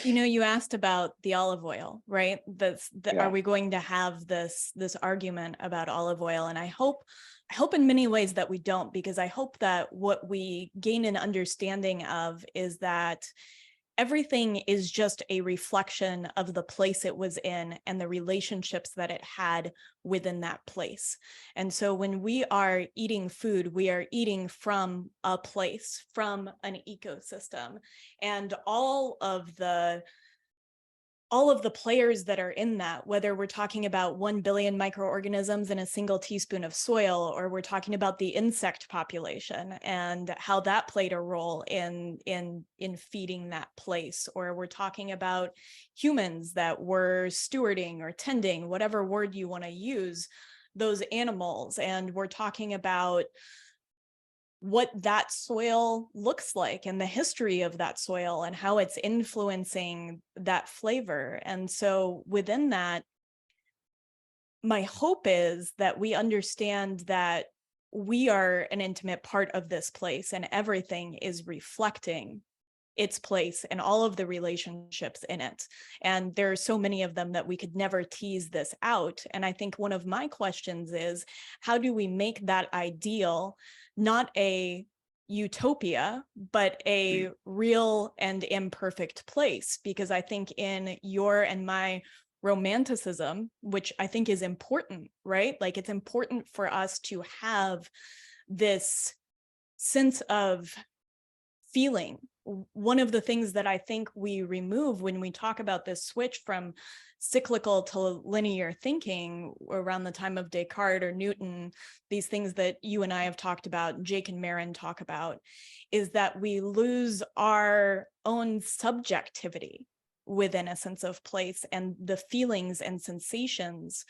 You asked about the olive oil, right? Are Yeah. we going to have this argument about olive oil? And I hope in many ways that we don't, because I hope that what we gain an understanding of is that everything is just a reflection of the place it was in and the relationships that it had within that place. And so when we are eating food, we are eating from a place, from an ecosystem, and all of the players that are in that, whether we're talking about 1 billion microorganisms in a single teaspoon of soil, or we're talking about the insect population and how that played a role in feeding that place, or we're talking about humans that were stewarding or tending, whatever word you want to use, those animals, and we're talking about what that soil looks like and the history of that soil and how it's influencing that flavor. And so within that, my hope is that we understand that we are an intimate part of this place and everything is reflecting its place and all of the relationships in it. And there are so many of them that we could never tease this out. And I think one of my questions is, how do we make that ideal not a utopia, but a real and imperfect place? Because I think in your and my romanticism, which I think is important, right? Like, it's important for us to have this sense of feeling. One of the things that I think we remove when we talk about this switch from cyclical to linear thinking around the time of Descartes or Newton, these things that you and I have talked about, Jake and Marin talk about, is that we lose our own subjectivity within a sense of place and the feelings and sensations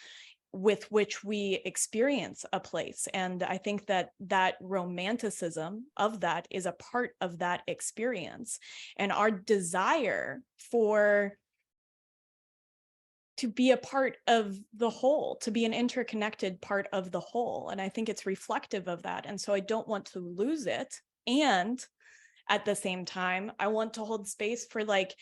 with which we experience a place. And I think that romanticism of that is a part of that experience, and our desire to be a part of the whole, to be an interconnected part of the whole. And I think it's reflective of that. And so I don't want to lose it. And at the same time, I want to hold space for, like,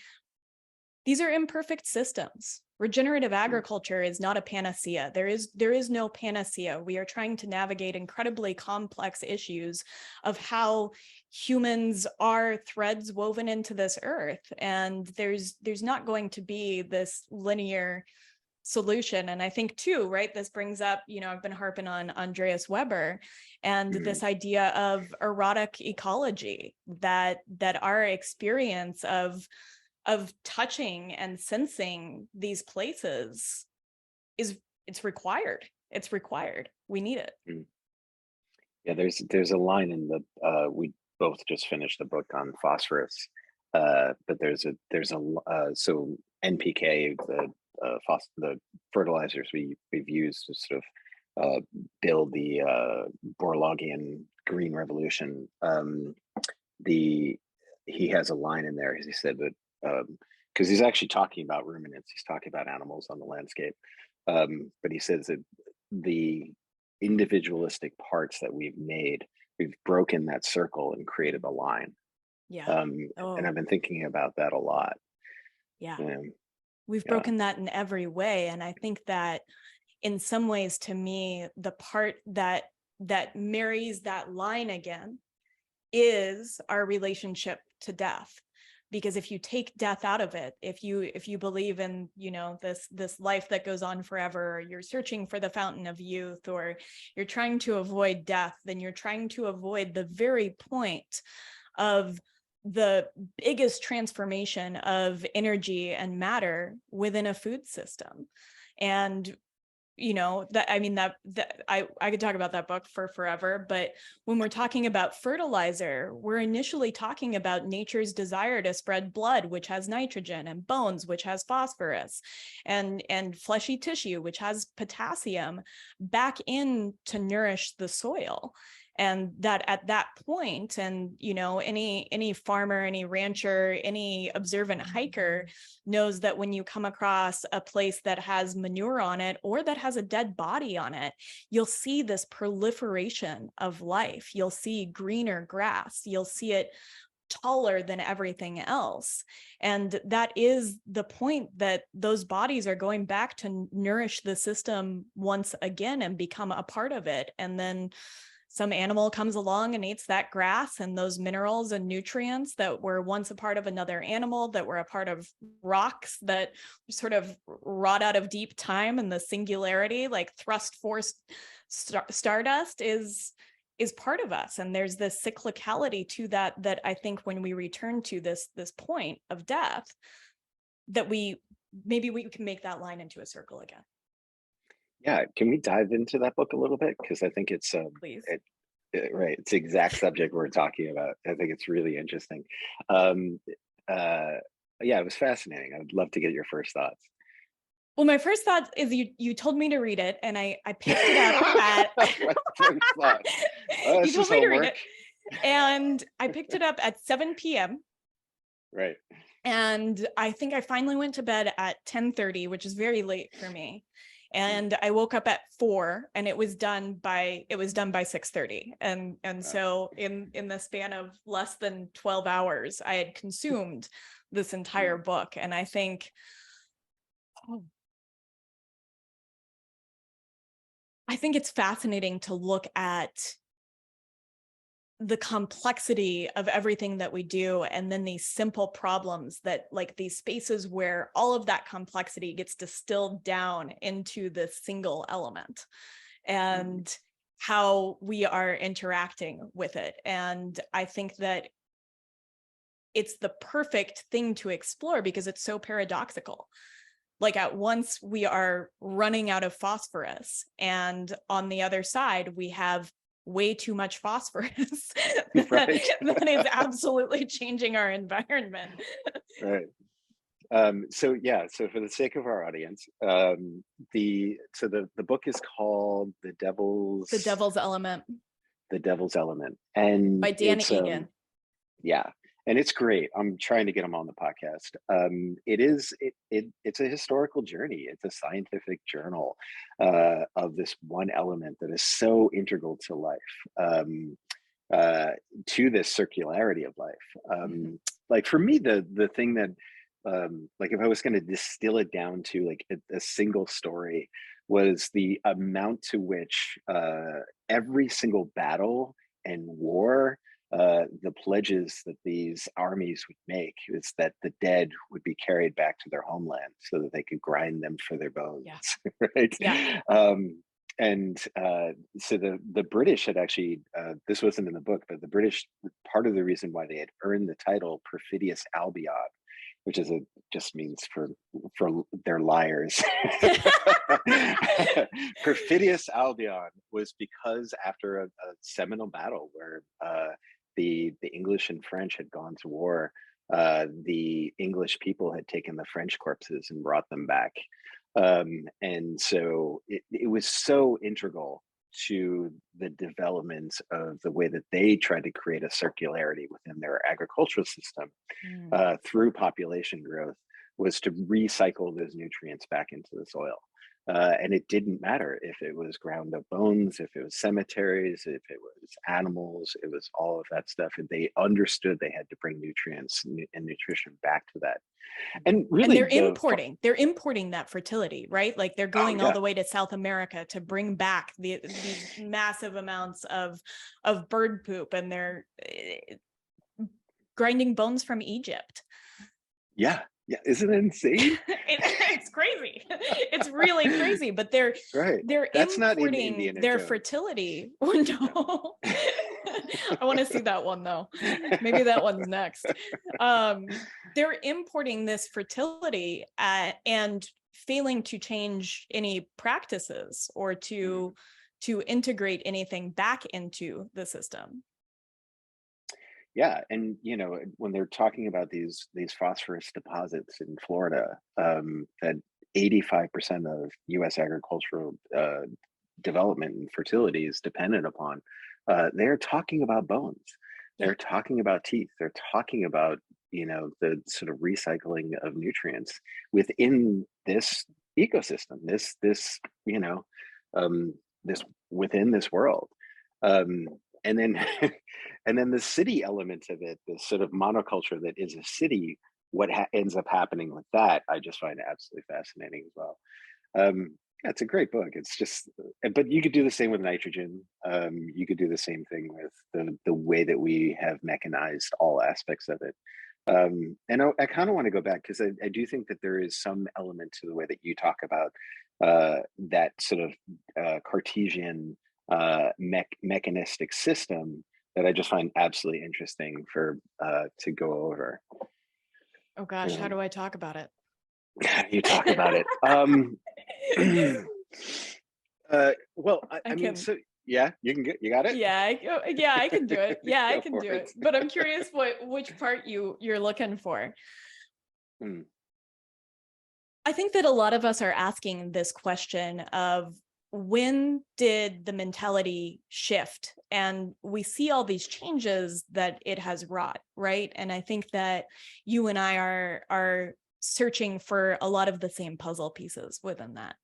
these are imperfect systems. Regenerative agriculture is not a panacea. There is no panacea. We are trying to navigate incredibly complex issues of how humans are threads woven into this earth. And there's not going to be this linear solution. And I think too, right, this brings up, I've been harping on Andreas Weber and this idea of erotic ecology, that our experience of touching and sensing these places it's required. It's required. We need it. Yeah, there's a line in the we both just finished the book on phosphorus, but there's a so NPK, the fertilizers we've used to sort of build the Borlagian green revolution. He has a line in there. He said that because he's actually talking about ruminants, he's talking about animals on the landscape, but he says that the individualistic parts that we've made, we've broken that circle and created a line. Yeah. And I've been thinking about that a lot. Yeah. We've broken that in every way. And I think that in some ways, to me, the part that marries that line again is our relationship to death. Because if you take death out of it, if you believe in, this life that goes on forever, or you're searching for the fountain of youth, or you're trying to avoid death, then you're trying to avoid the very point of the biggest transformation of energy and matter within a food system. And I could talk about that book for forever, but when we're talking about fertilizer, we're initially talking about nature's desire to spread blood, which has nitrogen, and bones, which has phosphorus, and fleshy tissue, which has potassium, back in to nourish the soil. And that at that point, and any farmer, any rancher, any observant hiker knows that when you come across a place that has manure on it, or that has a dead body on it, you'll see this proliferation of life. You'll see greener grass. You'll see it taller than everything else. And that is the point, that those bodies are going back to nourish the system once again and become a part of it. And then some animal comes along and eats that grass and those minerals and nutrients that were once a part of another animal, that were a part of rocks that sort of rot out of deep time, and the singularity, like thrust force stardust, is part of us. And there's this cyclicality to that I think when we return to this point of death, that maybe we can make that line into a circle again. Yeah, can we dive into that book a little bit? Because I think it's Please. Right, it's the exact subject we're talking about. I think it's really interesting. Yeah, it was fascinating. I'd love to get your first thoughts. Well, my first thought is you told me to read it, and I picked it up at My first thought. Oh, you this told is me to read homework. it, and I picked it up at 7 p.m. Right. And I think I finally went to bed at 10:30, which is very late for me. And I woke up at 4, and it was done by 6:30. And so in the span of less than 12 hours, I had consumed this entire book. And I think, it's fascinating to look at the complexity of everything that we do, and then these simple problems that, like, these spaces where all of that complexity gets distilled down into the single element, and how we are interacting with it. And I think that it's the perfect thing to explore because it's so paradoxical. Like, at once we are running out of phosphorus, and on the other side we have way too much phosphorus that is absolutely changing our environment. Right. So for the sake of our audience, the book is called The Devil's Element. The Devil's Element, and by Dan Egan. Yeah, and it's great. I'm trying to get him on the podcast. It's a historical journey. It's a scientific journal of this one element that is so integral to life, to this circularity of life. Like, for me, the thing that, like, if I was going to distill it down to like a single story, was the amount to which every single battle and war, the pledges that these armies would make is that the dead would be carried back to their homeland so that they could grind them for their bones. Yeah. Right. Yeah. So the British had actually, this wasn't in the book, but the British, part of the reason why they had earned the title Perfidious Albion, which just means for they're liars. Perfidious Albion was because after a seminal battle where the English and French had gone to war the English people had taken the French corpses and brought them back. And so it was so integral to the development of the way that they tried to create a circularity within their agricultural system through population growth, was to recycle those nutrients back into the soil. And it didn't matter if it was ground up bones, if it was cemeteries, if it was animals, it was all of that stuff. And they understood they had to bring nutrients and nutrition back to that. And really, they're importing that fertility, right? Like they're going all the way to South America to bring back these massive amounts of bird poop, and they're grinding bones from Egypt. Yeah. Isn't it insane? It's crazy. It's really crazy, but they're That's importing their fertility. Oh, no. I want to see that one though. Maybe that one's next. They're importing this fertility and failing to change any practices or to integrate anything back into the system. Yeah, and when they're talking about these phosphorus deposits in Florida, that 85% of U.S. agricultural development and fertility is dependent upon, they're talking about bones, they're talking about teeth, they're talking about the sort of recycling of nutrients within this ecosystem, this within this world. And then and then the city element of it, the sort of monoculture that is a city, what ends up happening with that, I just find absolutely fascinating as well. It's a great book. It's just, but you could do the same with nitrogen. You could do the same thing with the way that we have mechanized all aspects of it. And I kind of want to go back because I do think that there is some element to the way that you talk about that sort of Cartesian mechanistic system that I just find absolutely interesting for to go over. Oh gosh, how do I talk about it? You talk about it. Well, I mean, so yeah, you got it. Yeah, I can do it. Yeah, I can do it. But I'm curious which part you're looking for. I think that a lot of us are asking this question of, when did the mentality shift? And we see all these changes that it has wrought, right? And I think that you and I are searching for a lot of the same puzzle pieces within that.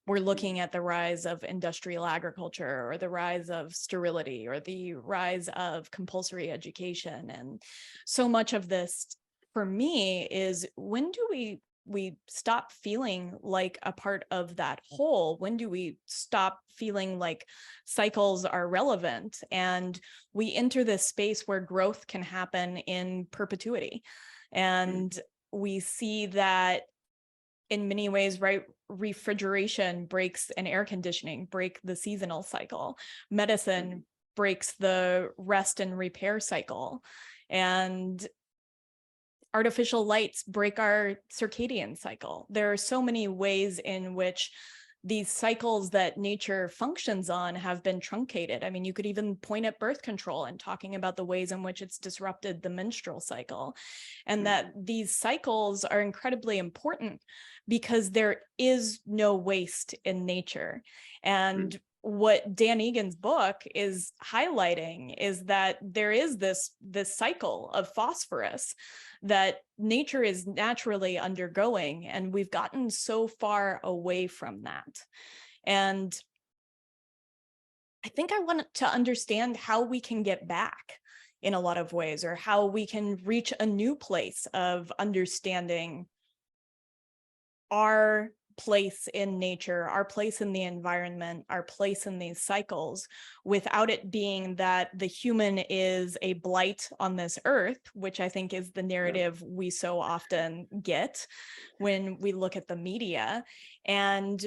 We're looking at the rise of industrial agriculture, or the rise of sterility, or the rise of compulsory education. And so much of this, for me, is, when do we stop feeling like a part of that whole? When do we stop feeling like cycles are relevant and we enter this space where growth can happen in perpetuity? And we see that in many ways, right? Refrigeration breaks, and air conditioning break the seasonal cycle. Medicine breaks the rest and repair cycle. And artificial lights break our circadian cycle. There are so many ways in which these cycles that nature functions on have been truncated. I mean, you could even point at birth control and talking about the ways in which it's disrupted the menstrual cycle, and that these cycles are incredibly important because there is no waste in nature. And what Dan Egan's book is highlighting is that there is this cycle of phosphorus that nature is naturally undergoing, and we've gotten so far away from that. And I think I want to understand how we can get back in a lot of ways, or how we can reach a new place of understanding our place in nature, our place in the environment, our place in these cycles, without it being that the human is a blight on this earth, which I think is the narrative we so often get when we look at the media, and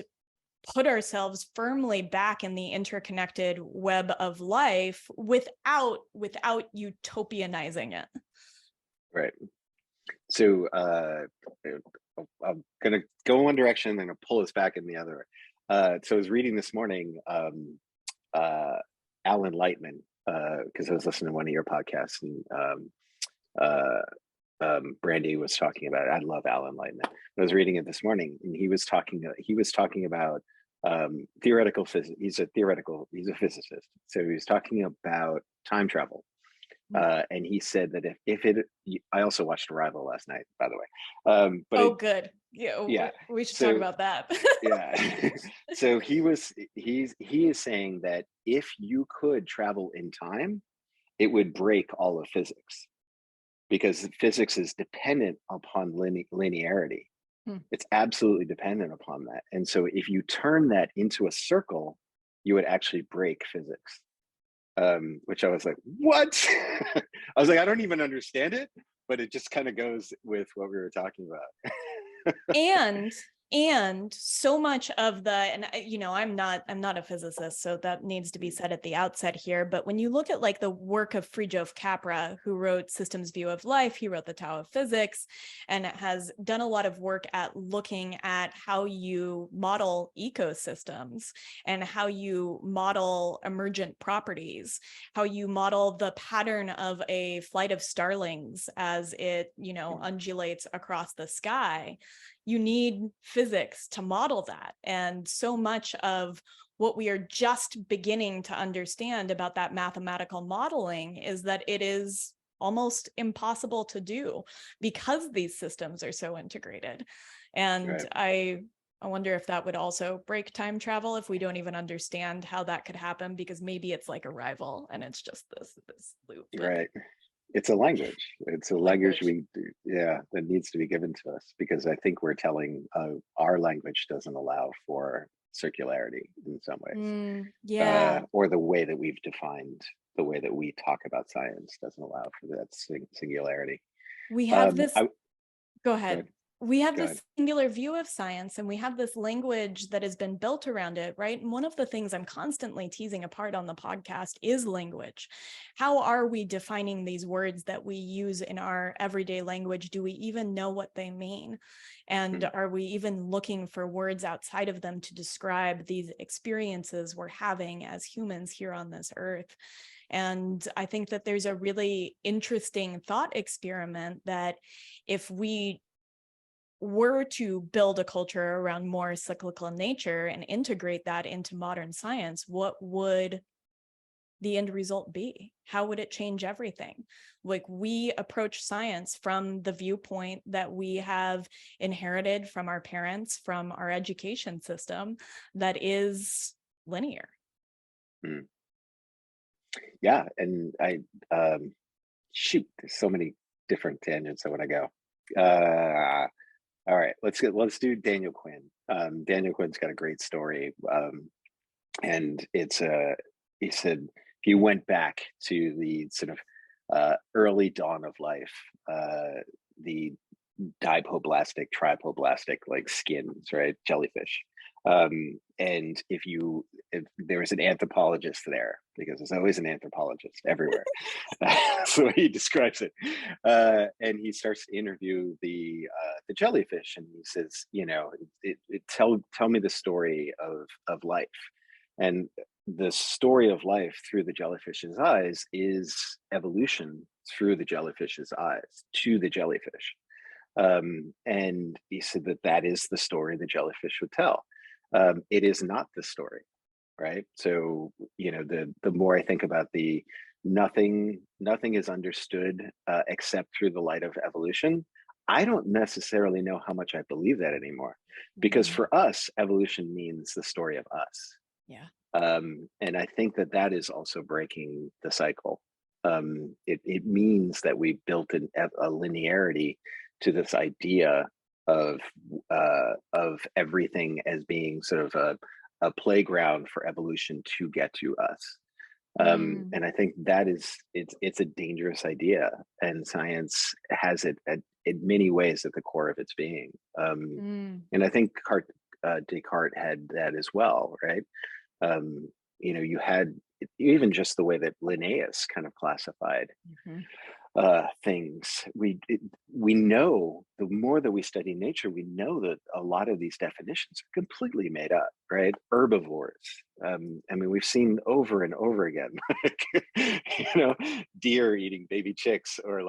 put ourselves firmly back in the interconnected web of life without utopianizing it. Right. So I'm going to go one direction and then pull us back in the other. So I was reading this morning, Alan Lightman, because I was listening to one of your podcasts, and Brandy was talking about it. I love Alan Lightman. I was reading it this morning, and he was talking about theoretical physics. He's a physicist. So he was talking about time travel. And he said that I also watched Arrival last night, by the way. Good. Yeah. Yeah. We should talk about that. Yeah. So he is saying that if you could travel in time, it would break all of physics, because physics is dependent upon linearity. It's absolutely dependent upon that. And so if you turn that into a circle, you would actually break physics. Which I was like, what? I was like, I don't even understand it, but it just kind of goes with what we were talking about. and so much of I'm not a physicist, so that needs to be said at the outset here, but when you look at like the work of Fritjof Capra, who wrote Systems View of Life, he wrote the Tao of Physics, and has done a lot of work at looking at how you model ecosystems and how you model emergent properties, how you model the pattern of a flight of starlings as it undulates across the sky. You need physics to model that. And so much of what we are just beginning to understand about that mathematical modeling is that it is almost impossible to do because these systems are so integrated. And right. I wonder if that would also break time travel if we don't even understand how that could happen, because maybe it's like Arrival and it's just this loop. Right. It's a language. It's a language that needs to be given to us, because I think we're telling our language doesn't allow for circularity in some ways. Or the way that we've defined the way that we talk about science doesn't allow for that singularity. We have go ahead. We have this singular view of science, and we have this language that has been built around it, right? And one of the things I'm constantly teasing apart on the podcast is language. How are we defining these words that we use in our everyday language? Do we even know what they mean? And are we even looking for words outside of them to describe these experiences we're having as humans here on this earth? And I think that there's a really interesting thought experiment that if we were to build a culture around more cyclical nature and integrate that into modern science, what would the end result be? How would it change everything? Like, we approach science from the viewpoint that we have inherited from our parents, from our education system, that is linear. Yeah, and there's so many different tangents I want to go. All right, let's do Daniel Quinn. Daniel Quinn's got a great story, and it's he said if you went back to the sort of early dawn of life, the dipoblastic, tripoblastic like skins, right? Jellyfish. And if there was an anthropologist there, because there's always an anthropologist everywhere. That's the way he describes it. And he starts to interview the jellyfish, and he says, tell me the story of life. And the story of life through the jellyfish's eyes is evolution through the jellyfish's eyes to the jellyfish. And he said that is the story the jellyfish would tell. It is not the story, right? So, the more I think about nothing is understood except through the light of evolution, I don't necessarily know how much I believe that anymore, because for us, evolution means the story of us. Yeah. And I think that is also breaking the cycle. It means that we built a linearity to this idea of everything as being sort of a playground for evolution to get to us. And I think it's a dangerous idea, and science has it in many ways at the core of its being. And I think Descartes had that as well, right? You had even just the way that Linnaeus kind of classified things. We know, the more that we study nature, we know that a lot of these definitions are completely made up, right? Herbivores. We've seen over and over again, deer eating baby chicks, or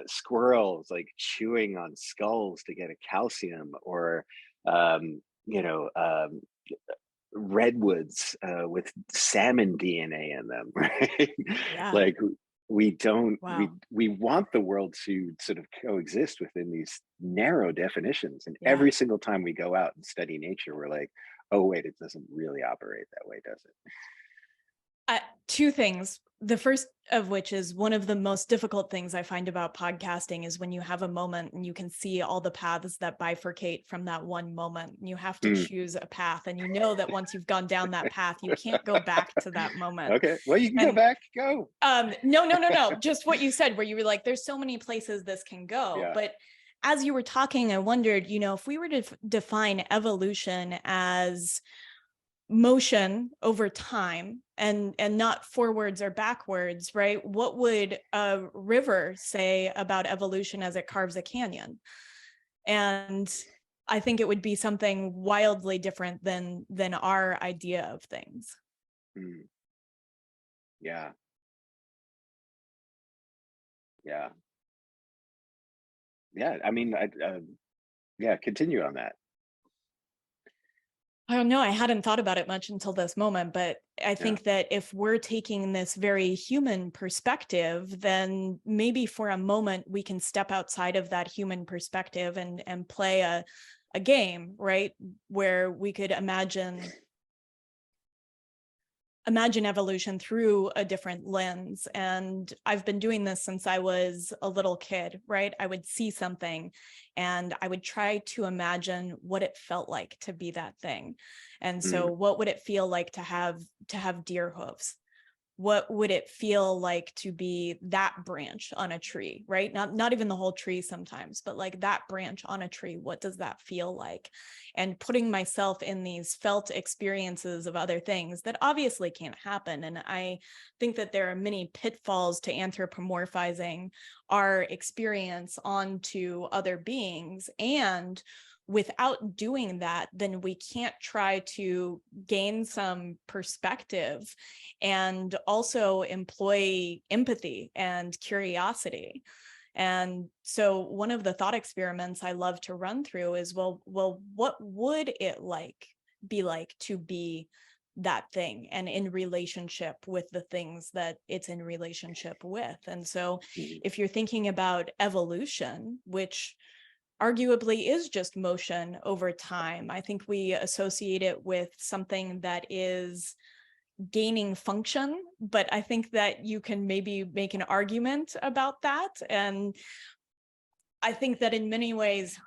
squirrels like chewing on skulls to get a calcium, or um, you know, redwoods with salmon DNA in them, right? Yeah. Like we don't Wow. we want the world to sort of coexist within these narrow definitions. And Yeah. every single time we go out and study nature, we're like, oh wait, it doesn't really operate that way, does it? Two things. The first of which is one of the most difficult things I find about podcasting is when you have a moment and you can see all the paths that bifurcate from that one moment. And you have to Hmm. choose a path. And you know that once you've gone down that path, you can't go back to that moment. Okay, well, you can go And back, go. no. Just what you said, where you were like, there's so many places this can go. Yeah. But as you were talking, I wondered, if we were to define evolution as motion over time and not forwards or backwards, right? What would a river say about evolution as it carves a canyon? And I think it would be something wildly different than our idea of things. Hmm. Yeah. Yeah. Yeah. I mean, yeah, continue on that. I don't know. I hadn't thought about it much until this moment, but I Yeah. think that if we're taking this very human perspective, then maybe for a moment we can step outside of that human perspective and play a game, right? Where we could imagine evolution through a different lens. And I've been doing this since I was a little kid, right? I would see something and I would try to imagine what it felt like to be that thing. And so Mm. what would it feel like to have deer hooves? What would it feel like to be that branch on a tree, right? Not even the whole tree sometimes, but like that branch on a tree. What does that feel like? And putting myself in these felt experiences of other things that obviously can't happen. And I think that there are many pitfalls to anthropomorphizing our experience onto other beings. And without doing that, then we can't try to gain some perspective and also employ empathy and curiosity. And so one of the thought experiments I love to run through is, well, what would it be like to be that thing and in relationship with the things that it's in relationship with? And so Mhm. if you're thinking about evolution, which arguably is just motion over time, I think we associate it with something that is gaining function, but I think that you can maybe make an argument about that. And I think that in many ways,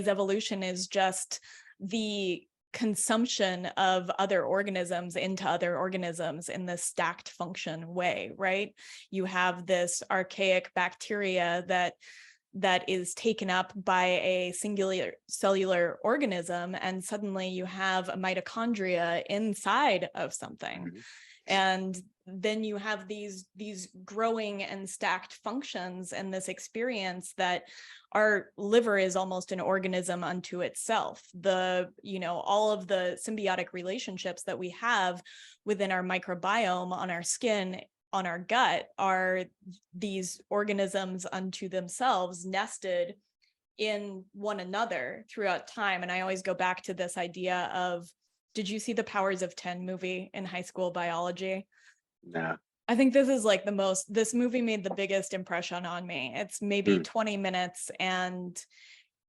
evolution is just the consumption of other organisms into other organisms in this stacked function way, right? You have this archaic bacteria that is taken up by a singular cellular organism, and suddenly you have a mitochondria inside of something. Mhm. And then you have these growing and stacked functions and this experience that our liver is almost an organism unto itself. All of the symbiotic relationships that we have within our microbiome, on our skin, on our gut, are these organisms unto themselves, nested in one another throughout time. And I always go back to this idea of, did you see the Powers of 10 movie in high school biology? No. I think this is like this movie made the biggest impression on me. It's maybe 20 minutes and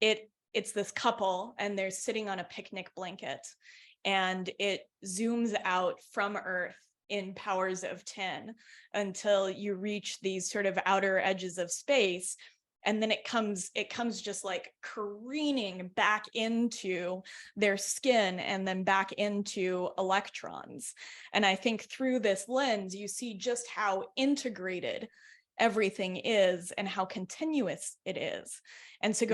it's this couple and they're sitting on a picnic blanket, and it zooms out from Earth in powers of 10 until you reach these sort of outer edges of space. And then it comes just like careening back into their skin and then back into electrons. And I think through this lens, you see just how integrated everything is and how continuous it is. And to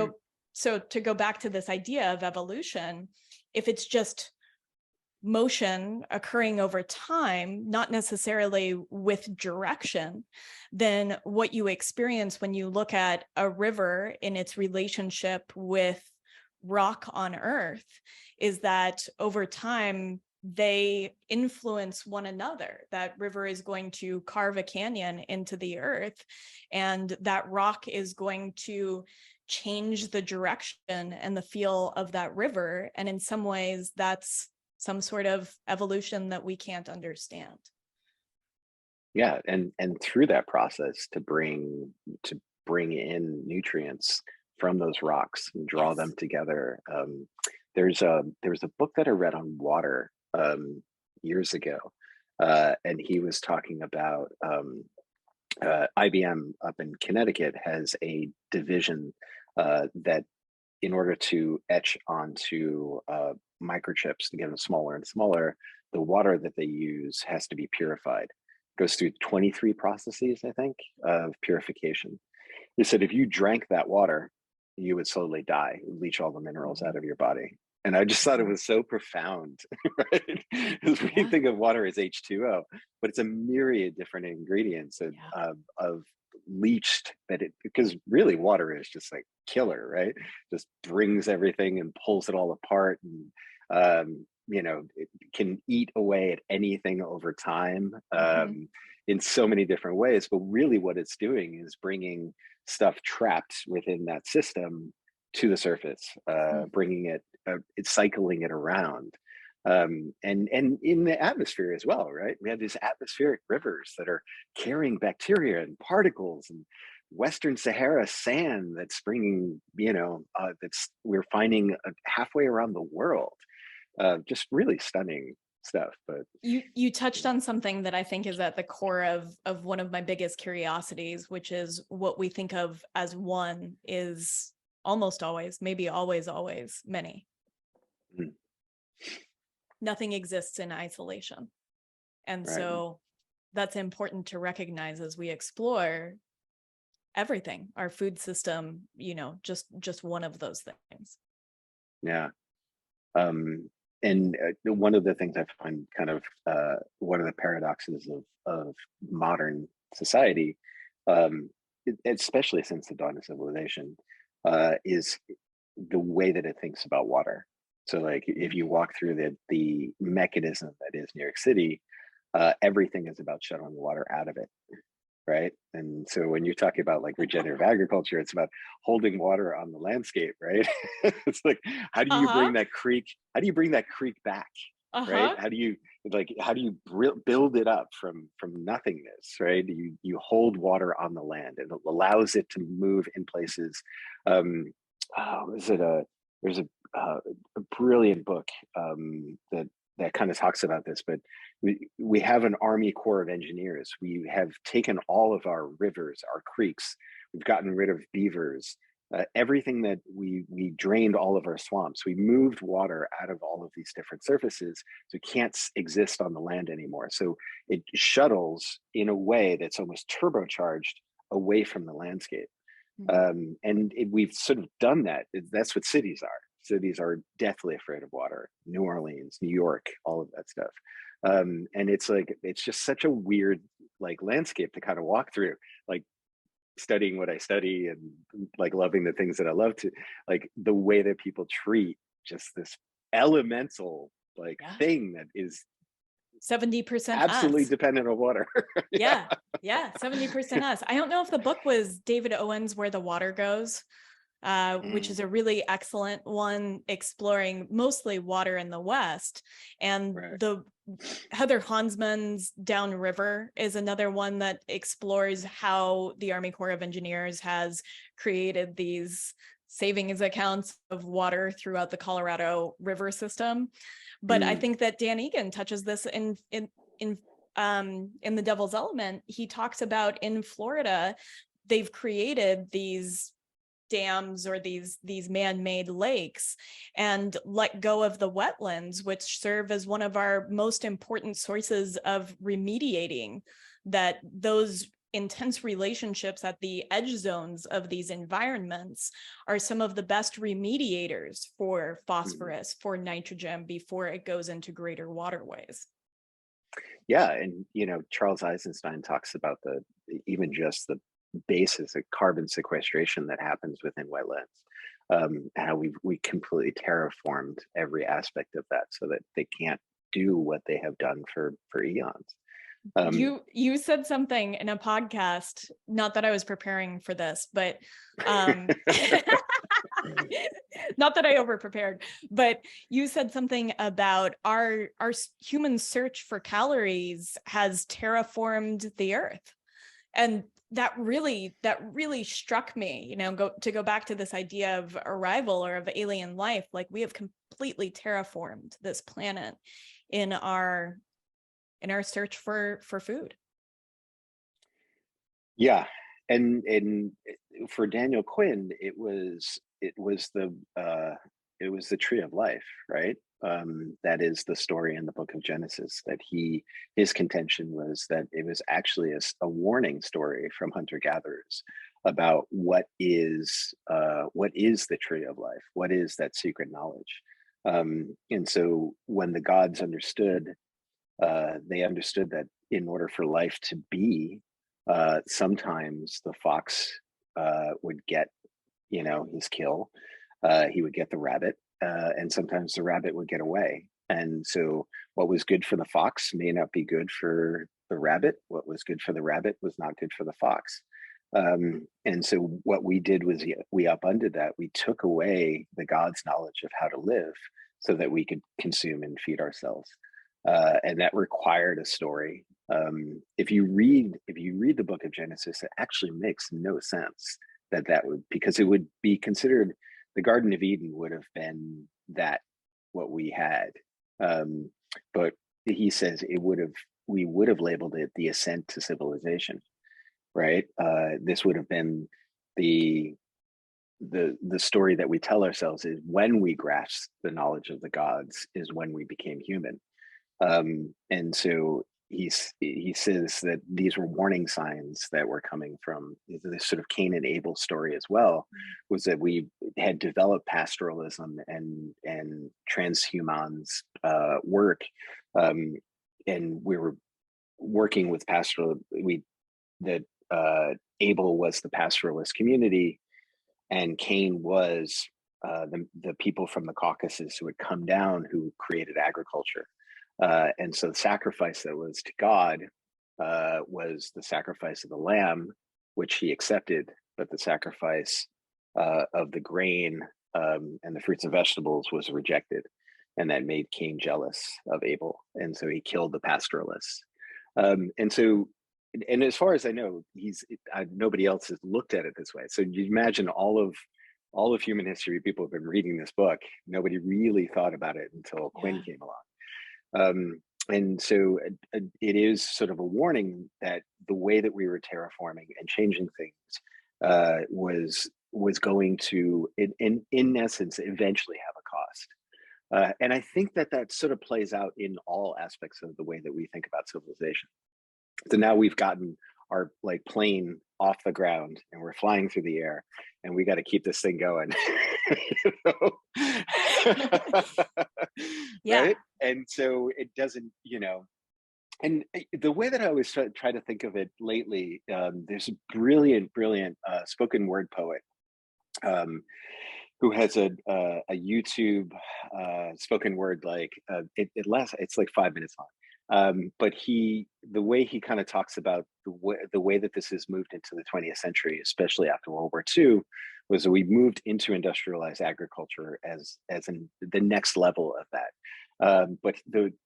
go back to this idea of evolution, if it's just motion occurring over time, not necessarily with direction, then what you experience when you look at a river in its relationship with rock on Earth is that over time, they influence one another. That river is going to carve a canyon into the earth, and that rock is going to change the direction and the feel of that river. And in some ways, that's some sort of evolution that we can't understand. Yeah, and through that process to bring in nutrients from those rocks and draw them Yes. together. There was a book that I read on water years ago, and he was talking about IBM up in Connecticut has a division that, in order to etch onto microchips to get them smaller and smaller, the water that they use has to be purified. Goes through 23 processes, I think, of purification. They said if you drank that water, you would slowly die, leach all the minerals out of your body. And I just thought it was so profound, right? Because we Yeah. think of water as H2O, but it's a myriad different ingredients of leached because really water is just like killer, right? Just brings everything and pulls it all apart, and it can eat away at anything over time, in so many different ways. But really what it's doing is bringing stuff trapped within that system to the surface, bringing it, it's cycling it around, and in the atmosphere as well, right? We have these atmospheric rivers that are carrying bacteria and particles, and Western Sahara sand that's bringing, that's we're finding halfway around the world. Just really stunning stuff. But You touched on something that I think is at the core of one of my biggest curiosities, which is what we think of as one is almost always, maybe always many. mm, Nothing exists in isolation. And right, so that's important to recognize as we explore everything, our food system, just one of those things. yeah. And one of the things I find kind of one of the paradoxes of modern society, especially since the dawn of civilization, is the way that it thinks about water. So, like, if you walk through the mechanism that is New York City, everything is about shuttling water out of it, right? And so when you're talking about like regenerative agriculture, it's about holding water on the landscape, right? It's like, how do you Uh-huh. bring that creek? How do you bring that creek back, right? Uh-huh. How do you build it up from nothingness, right? You hold water on the land, and it allows it to move in places. Is it there's a brilliant book that kind of talks about this, but we have an Army Corps of Engineers. We have taken all of our rivers, our creeks. We've gotten rid of beavers. Everything that we drained all of our swamps. We moved water out of all of these different surfaces, so it can't exist on the land anymore. So it shuttles in a way that's almost turbocharged away from the landscape. And we've sort of done that. That's what cities are. Cities are deathly afraid of water. New Orleans, New York, all of that stuff. And it's like, it's just such a weird like landscape to kind of walk through, like studying what I study and like loving the things that I love, to like the way that people treat just this elemental like Yeah. thing that is 70% absolutely us. dependent on water. Yeah. 70% us. I don't know if the book was David Owen's Where the Water Goes, which is a really excellent one, exploring mostly water in the West. And Right. the Heather Hansman's Downriver is another one that explores how the Army Corps of Engineers has created these savings accounts of water throughout the Colorado River system. But I think that Dan Egan touches this in The Devil's Element. He talks about in Florida, they've created these dams or these man-made lakes and let go of the wetlands, which serve as one of our most important sources of remediating that those intense relationships at the edge zones of these environments are some of the best remediators for phosphorus, for nitrogen, before it goes into greater waterways. Yeah, and Charles Eisenstein talks about even just the basis of carbon sequestration that happens within wetlands, how we completely terraformed every aspect of that so that they can't do what they have done for eons. You said something in a podcast, not that I was preparing for this, but not that I over prepared, but you said something about our human search for calories has terraformed the earth. And that really struck me, to go back to this idea of arrival or of alien life. Like, we have completely terraformed this planet in our search for food. Yeah. And for Daniel Quinn, it was the tree of life, right? That is the story in the book of Genesis, that his contention was that it was actually a warning story from hunter-gatherers about what is the tree of life, what is that secret knowledge. And so when the gods understood, they understood that in order for life to be, sometimes the fox would get, his kill. He would get the rabbit, and sometimes the rabbit would get away. And so what was good for the fox may not be good for the rabbit. What was good for the rabbit was not good for the fox. And so what we did was we upended that. We took away the God's knowledge of how to live so that we could consume and feed ourselves. And that required a story. If you read the book of Genesis, it actually makes no sense that would, because it would be considered, the Garden of Eden would have been that what we had. But he says we would have labeled it the ascent to civilization, right? This would have been the story that we tell ourselves, is when we grasp the knowledge of the gods is when we became human. And so he says that these were warning signs that were coming from this sort of Cain and Abel story as well, was that we had developed pastoralism and transhumans work, and we were working with Abel was the pastoralist community, and Cain was the people from the Caucasus who had come down, who created agriculture. And so the sacrifice that was to God was the sacrifice of the lamb, which he accepted, but the sacrifice of the grain and the fruits and vegetables was rejected. And that made Cain jealous of Abel. And so he killed the pastoralists. And as far as I know, nobody else has looked at it this way. So you imagine all of human history, people have been reading this book. Nobody really thought about it until Quinn came along. And so it is sort of a warning that the way that we were terraforming and changing things was going to, in essence, eventually have a cost. And I think that sort of plays out in all aspects of the way that we think about civilization. So now we've gotten our plane off the ground and we're flying through the air, and we got to keep this thing going. Yeah. Right? And so it doesn't, and the way that I always try to think of it lately, there's a brilliant spoken word poet who has a YouTube spoken word, it's like 5 minutes long. But the way he kind of talks about the way that this has moved into the 20th century, especially after World War II, was that we moved into industrialized agriculture as the next level of that. But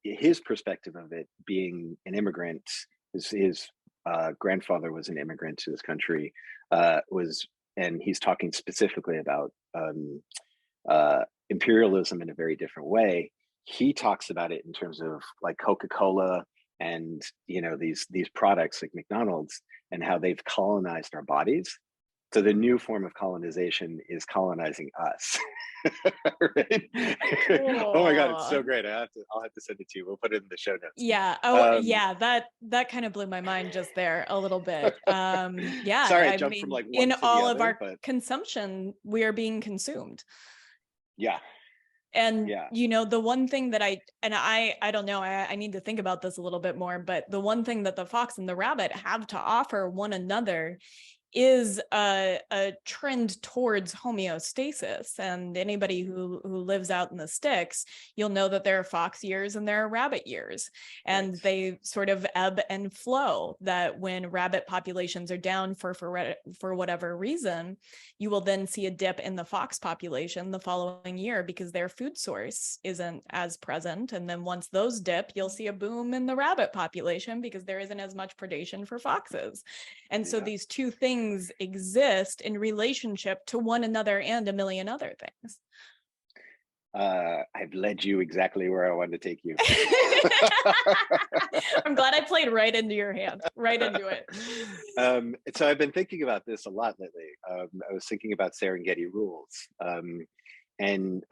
his perspective of it, being an immigrant, his grandfather was an immigrant to this country, and he's talking specifically about imperialism in a very different way. He talks about it in terms of like Coca-Cola and these products like McDonald's, and how they've colonized our bodies. So the new form of colonization is colonizing us. Right? Oh my God, it's so great. I'll have to send it to you. We'll put it in the show notes. Yeah. Oh, yeah. That kind of blew my mind just there a little bit. Yeah. Sorry, I jumped from like one in to all the of other, our consumption, we are being consumed. Yeah. And yeah. the one thing that I don't know, I need to think about this a little bit more, but the one thing that the fox and the rabbit have to offer one another is a trend towards homeostasis. And anybody who lives out in the sticks, you'll know that there are fox years and there are rabbit years, and they sort of ebb and flow. That when rabbit populations are down for whatever reason, you will then see a dip in the fox population the following year because their food source isn't as present. And then once those dip, you'll see a boom in the rabbit population because there isn't as much predation for foxes. And so these two things exist in relationship to one another and a million other things. I've led you exactly where I wanted to take you. I'm glad I played right into your hand, right into it. So I've been thinking about this a lot lately. I was thinking about Serengeti Rules. And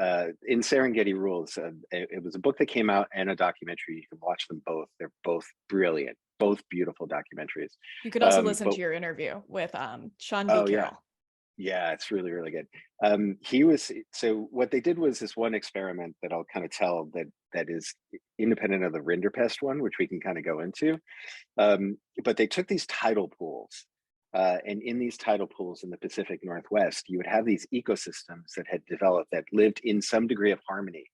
in Serengeti Rules, it was a book that came out and a documentary. You can watch them both. They're both brilliant, both beautiful documentaries. You could also listen to your interview with Sean B. Carroll. Yeah, it's really, really good. So what they did was this one experiment that I'll kind of tell that is independent of the Rinderpest one, which we can kind of go into. But they took these tidal pools. And in these tidal pools in the Pacific Northwest, you would have these ecosystems that had developed that lived in some degree of harmony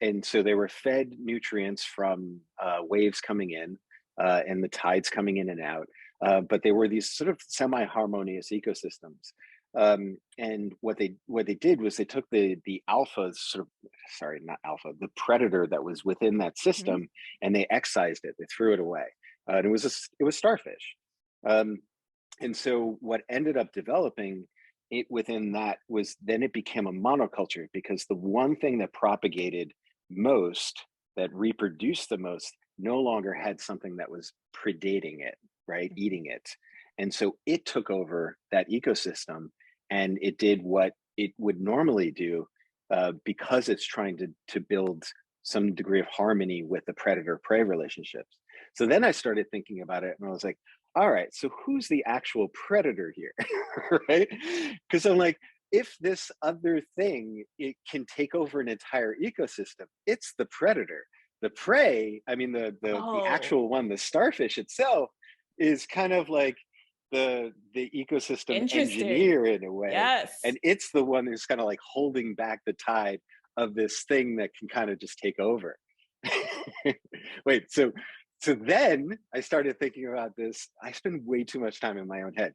and so they were fed nutrients from waves coming in and the tides coming in and out. But they were these sort of semi-harmonious ecosystems. And what they did was they took the alpha, the predator that was within that system, and they excised it. They threw it away. And it was starfish. And so what ended up developing it within that was then it became a monoculture, because the one thing that propagated most, that reproduced the most, no longer had something that was predating it, right? Eating it. And so it took over that ecosystem, and it did what it would normally do because it's trying to build some degree of harmony with the predator-prey relationships. So then I started thinking about it, and I was like, all right, so who's the actual predator here, right? Because I'm like, if this other thing, it can take over an entire ecosystem, it's the predator. The prey, I mean, the actual one, the starfish itself, is kind of like the ecosystem engineer in a way. Yes. And it's the one who's kind of like holding back the tide of this thing that can kind of just take over. Wait, so then I started thinking about this. I spend way too much time in my own head.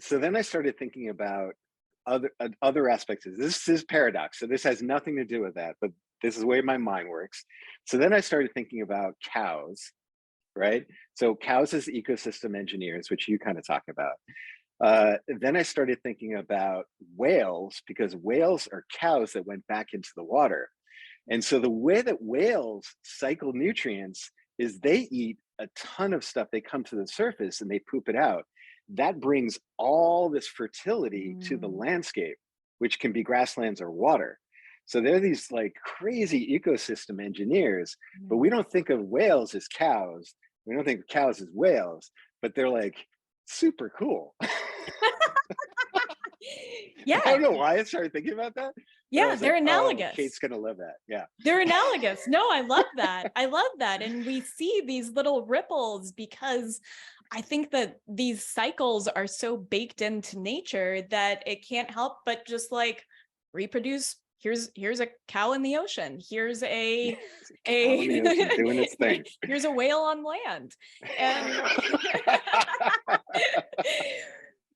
So then I started thinking about other aspects of this. This is paradox. So this has nothing to do with that, but this is the way my mind works. So then I started thinking about cows, right? So cows as ecosystem engineers, which you kind of talk about. Then I started thinking about whales, because whales are cows that went back into the water. And so the way that whales cycle nutrients is they eat a ton of stuff. They come to the surface and they poop it out. That brings all this fertility to the landscape, which can be grasslands or water. So they're these like crazy ecosystem engineers, but we don't think of whales as cows. We don't think of cows as whales, but they're like super cool. Yeah. I don't know why I started thinking about that. Yeah, they're analogous. Oh, Kate's gonna love that. Yeah. They're analogous. No, I love that. I love that. And we see these little ripples because I think that these cycles are so baked into nature that it can't help but just like reproduce. Here's a cow in the ocean. Here's a doing its thing. Here's a whale on land. And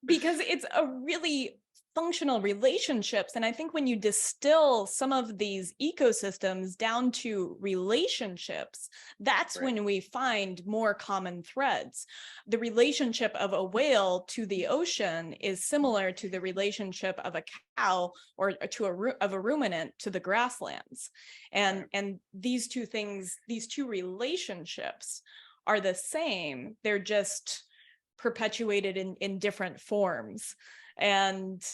because it's a really functional relationships. And I think when you distill some of these ecosystems down to relationships, that's when we find more common threads. The relationship of a whale to the ocean is similar to the relationship of a cow or of a ruminant to the grasslands. And these two things, these two relationships are the same. They're just perpetuated in different forms. And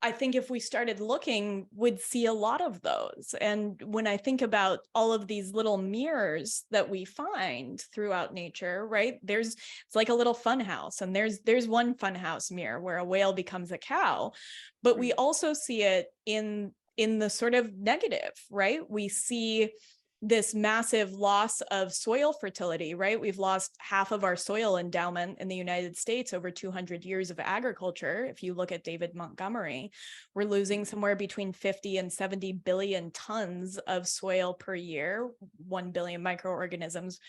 I think if we started looking, we'd see a lot of those. And when I think about all of these little mirrors that we find throughout nature, right? It's like a little fun house, and there's one fun house mirror where a whale becomes a cow, but we also see it in the sort of negative, right? We see this massive loss of soil fertility, right? We've lost half of our soil endowment in the United States over 200 years of agriculture. If you look at David Montgomery, we're losing somewhere between 50 and 70 billion tons of soil per year, 1 billion microorganisms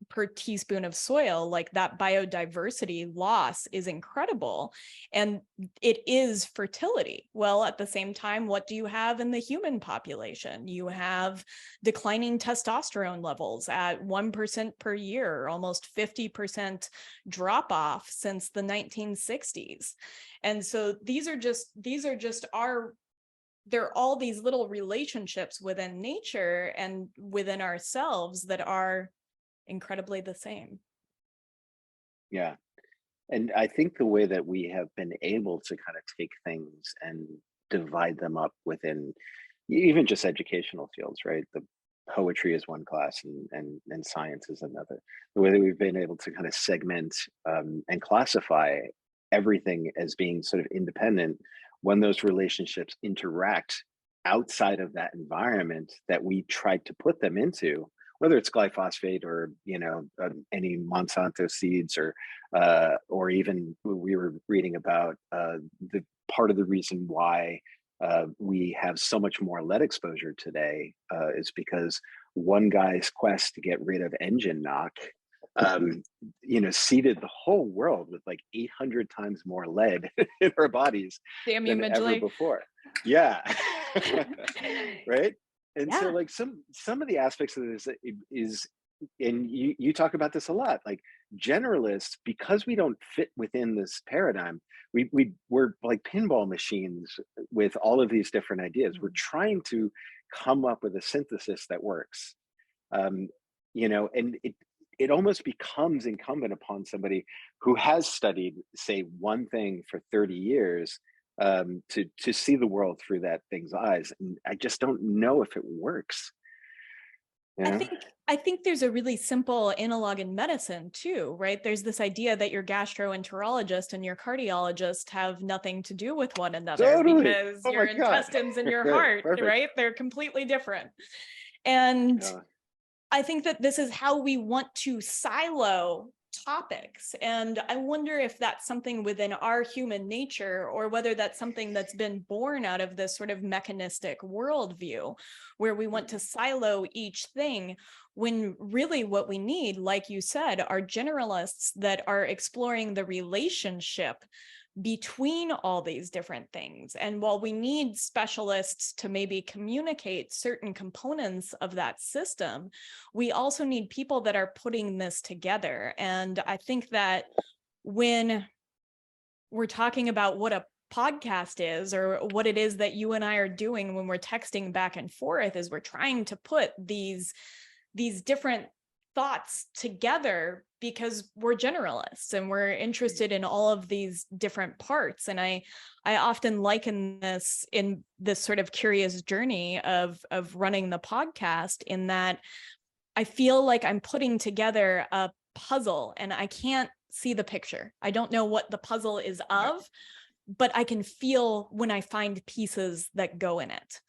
per teaspoon of soil. Like, that biodiversity loss is incredible. And it is fertility. Well, at the same time, what do you have in the human population? You have declining testosterone levels at 1% per year, almost 50% drop off since the 1960s. And so these are just there are all these little relationships within nature and within ourselves that are incredibly the same. Yeah. And I think the way that we have been able to kind of take things and divide them up within even just educational fields, right? The poetry is one class and science is another. The way that we've been able to kind of segment and classify everything as being sort of independent, when those relationships interact outside of that environment that we tried to put them into, whether it's glyphosate or any Monsanto seeds or even we were reading about the part of the reason why we have so much more lead exposure today is because one guy's quest to get rid of engine knock seeded the whole world with like 800 times more lead in our bodies Damn you, than ever Midgley. before. Yeah. Right. And Yeah. so like some of the aspects of this is, and you talk about this a lot, like generalists, because we don't fit within this paradigm, we're like pinball machines with all of these different ideas. We're trying to come up with a synthesis that works. And it almost becomes incumbent upon somebody who has studied, say, one thing for 30 years to see the world through that thing's eyes. And I just don't know if it works. Yeah. I think there's a really simple analog in medicine too, right? There's this idea that your gastroenterologist and your cardiologist have nothing to do with one another. Totally. Because Oh your my God. intestines and your heart, Perfect. right? They're completely different. And Yeah. I think that this is how we want to silo topics. And I wonder if that's something within our human nature, or whether that's something that's been born out of this sort of mechanistic worldview, where we want to silo each thing, when really what we need, like you said, are generalists that are exploring the relationship between all these different things. And while we need specialists to maybe communicate certain components of that system, we also need people that are putting this together. And I think that when we're talking about what a podcast is, or what it is that you and I are doing when we're texting back and forth, is we're trying to put these different thoughts together, because we're generalists and we're interested in all of these different parts. And I often liken this in this sort of curious journey of running the podcast, in that I feel like I'm putting together a puzzle and I can't see the picture. I don't know what the puzzle is of, but I can feel when I find pieces that go in it.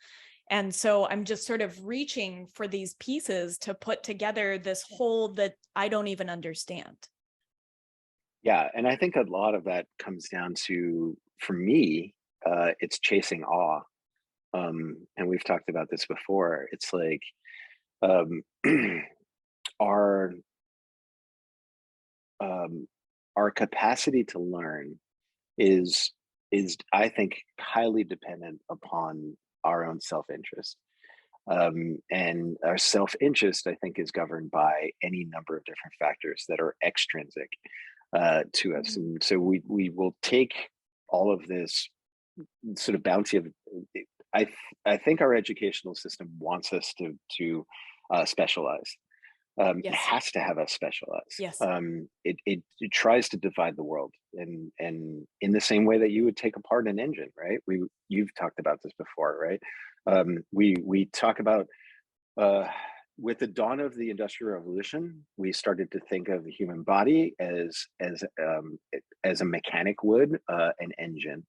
And so I'm just sort of reaching for these pieces to put together this whole that I don't even understand. Yeah. And I think a lot of that comes down to, for me, it's chasing awe. And we've talked about this before. It's like our capacity to learn is I think highly dependent upon our own self-interest. And our self-interest, I think, is governed by any number of different factors that are extrinsic to us. And so we will take all of this sort of bounty of, I think our educational system wants us to specialize. It Yes. has to have us specialize. Yes. It tries to divide the world, and in the same way that you would take apart an engine, right? You've talked about this before, right? We talk about with the dawn of the Industrial Revolution, we started to think of the human body as a mechanic would an engine.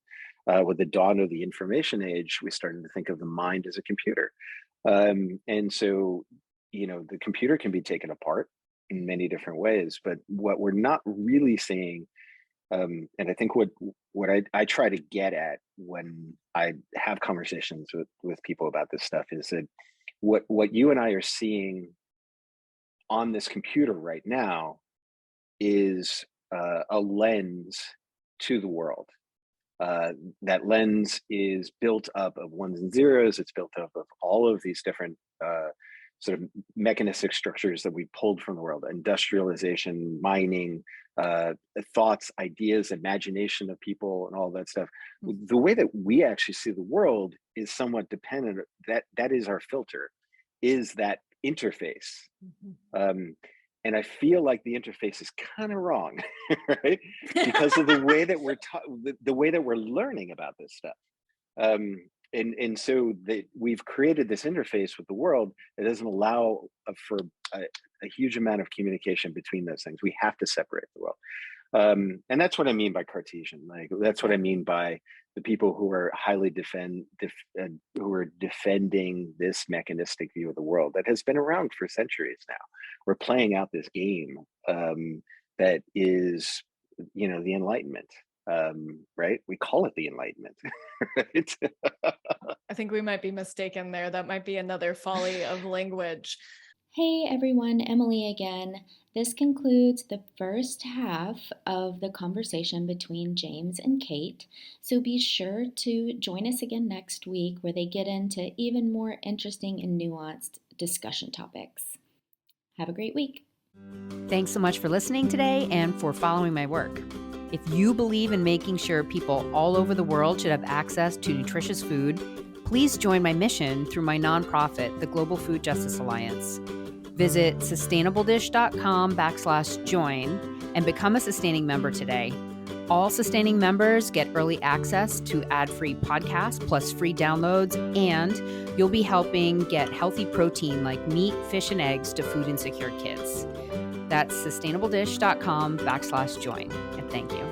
With the dawn of the information age, we started to think of the mind as a computer. And so the computer can be taken apart in many different ways, but what we're not really seeing, and I think what I try to get at when I have conversations with people about this stuff is that what you and I are seeing on this computer right now is a lens to the world. That lens is built up of ones and zeros. It's built up of all of these different sort of mechanistic structures that we pulled from the world: industrialization, mining, thoughts, ideas, imagination of people, and all that stuff. The way that we actually see the world is somewhat dependent. That is our filter, is that interface. And I feel like the interface is kind of wrong, right? Because of the way that the way that we're learning about this stuff. And so we've created this interface with the world that doesn't allow for a huge amount of communication between those things. We have to separate the world. And that's what I mean by Cartesian. Like, that's what I mean by the people who are highly who are defending this mechanistic view of the world that has been around for centuries now. We're playing out this game that is, the Enlightenment, right? We call it the Enlightenment, right? I think we might be mistaken there. That might be another folly of language. Hey everyone, Emily again. This concludes the first half of the conversation between James and Kate, so be sure to join us again next week where they get into even more interesting and nuanced discussion topics. Have a great week. Thanks so much for listening today and for following my work. If you believe in making sure people all over the world should have access to nutritious food, please join my mission through my nonprofit, the Global Food Justice Alliance. Visit sustainabledish.com/join and become a sustaining member today. All sustaining members get early access to ad-free podcasts plus free downloads, and you'll be helping get healthy protein like meat, fish, and eggs to food insecure kids. That's sustainabledish.com/join. And thank you.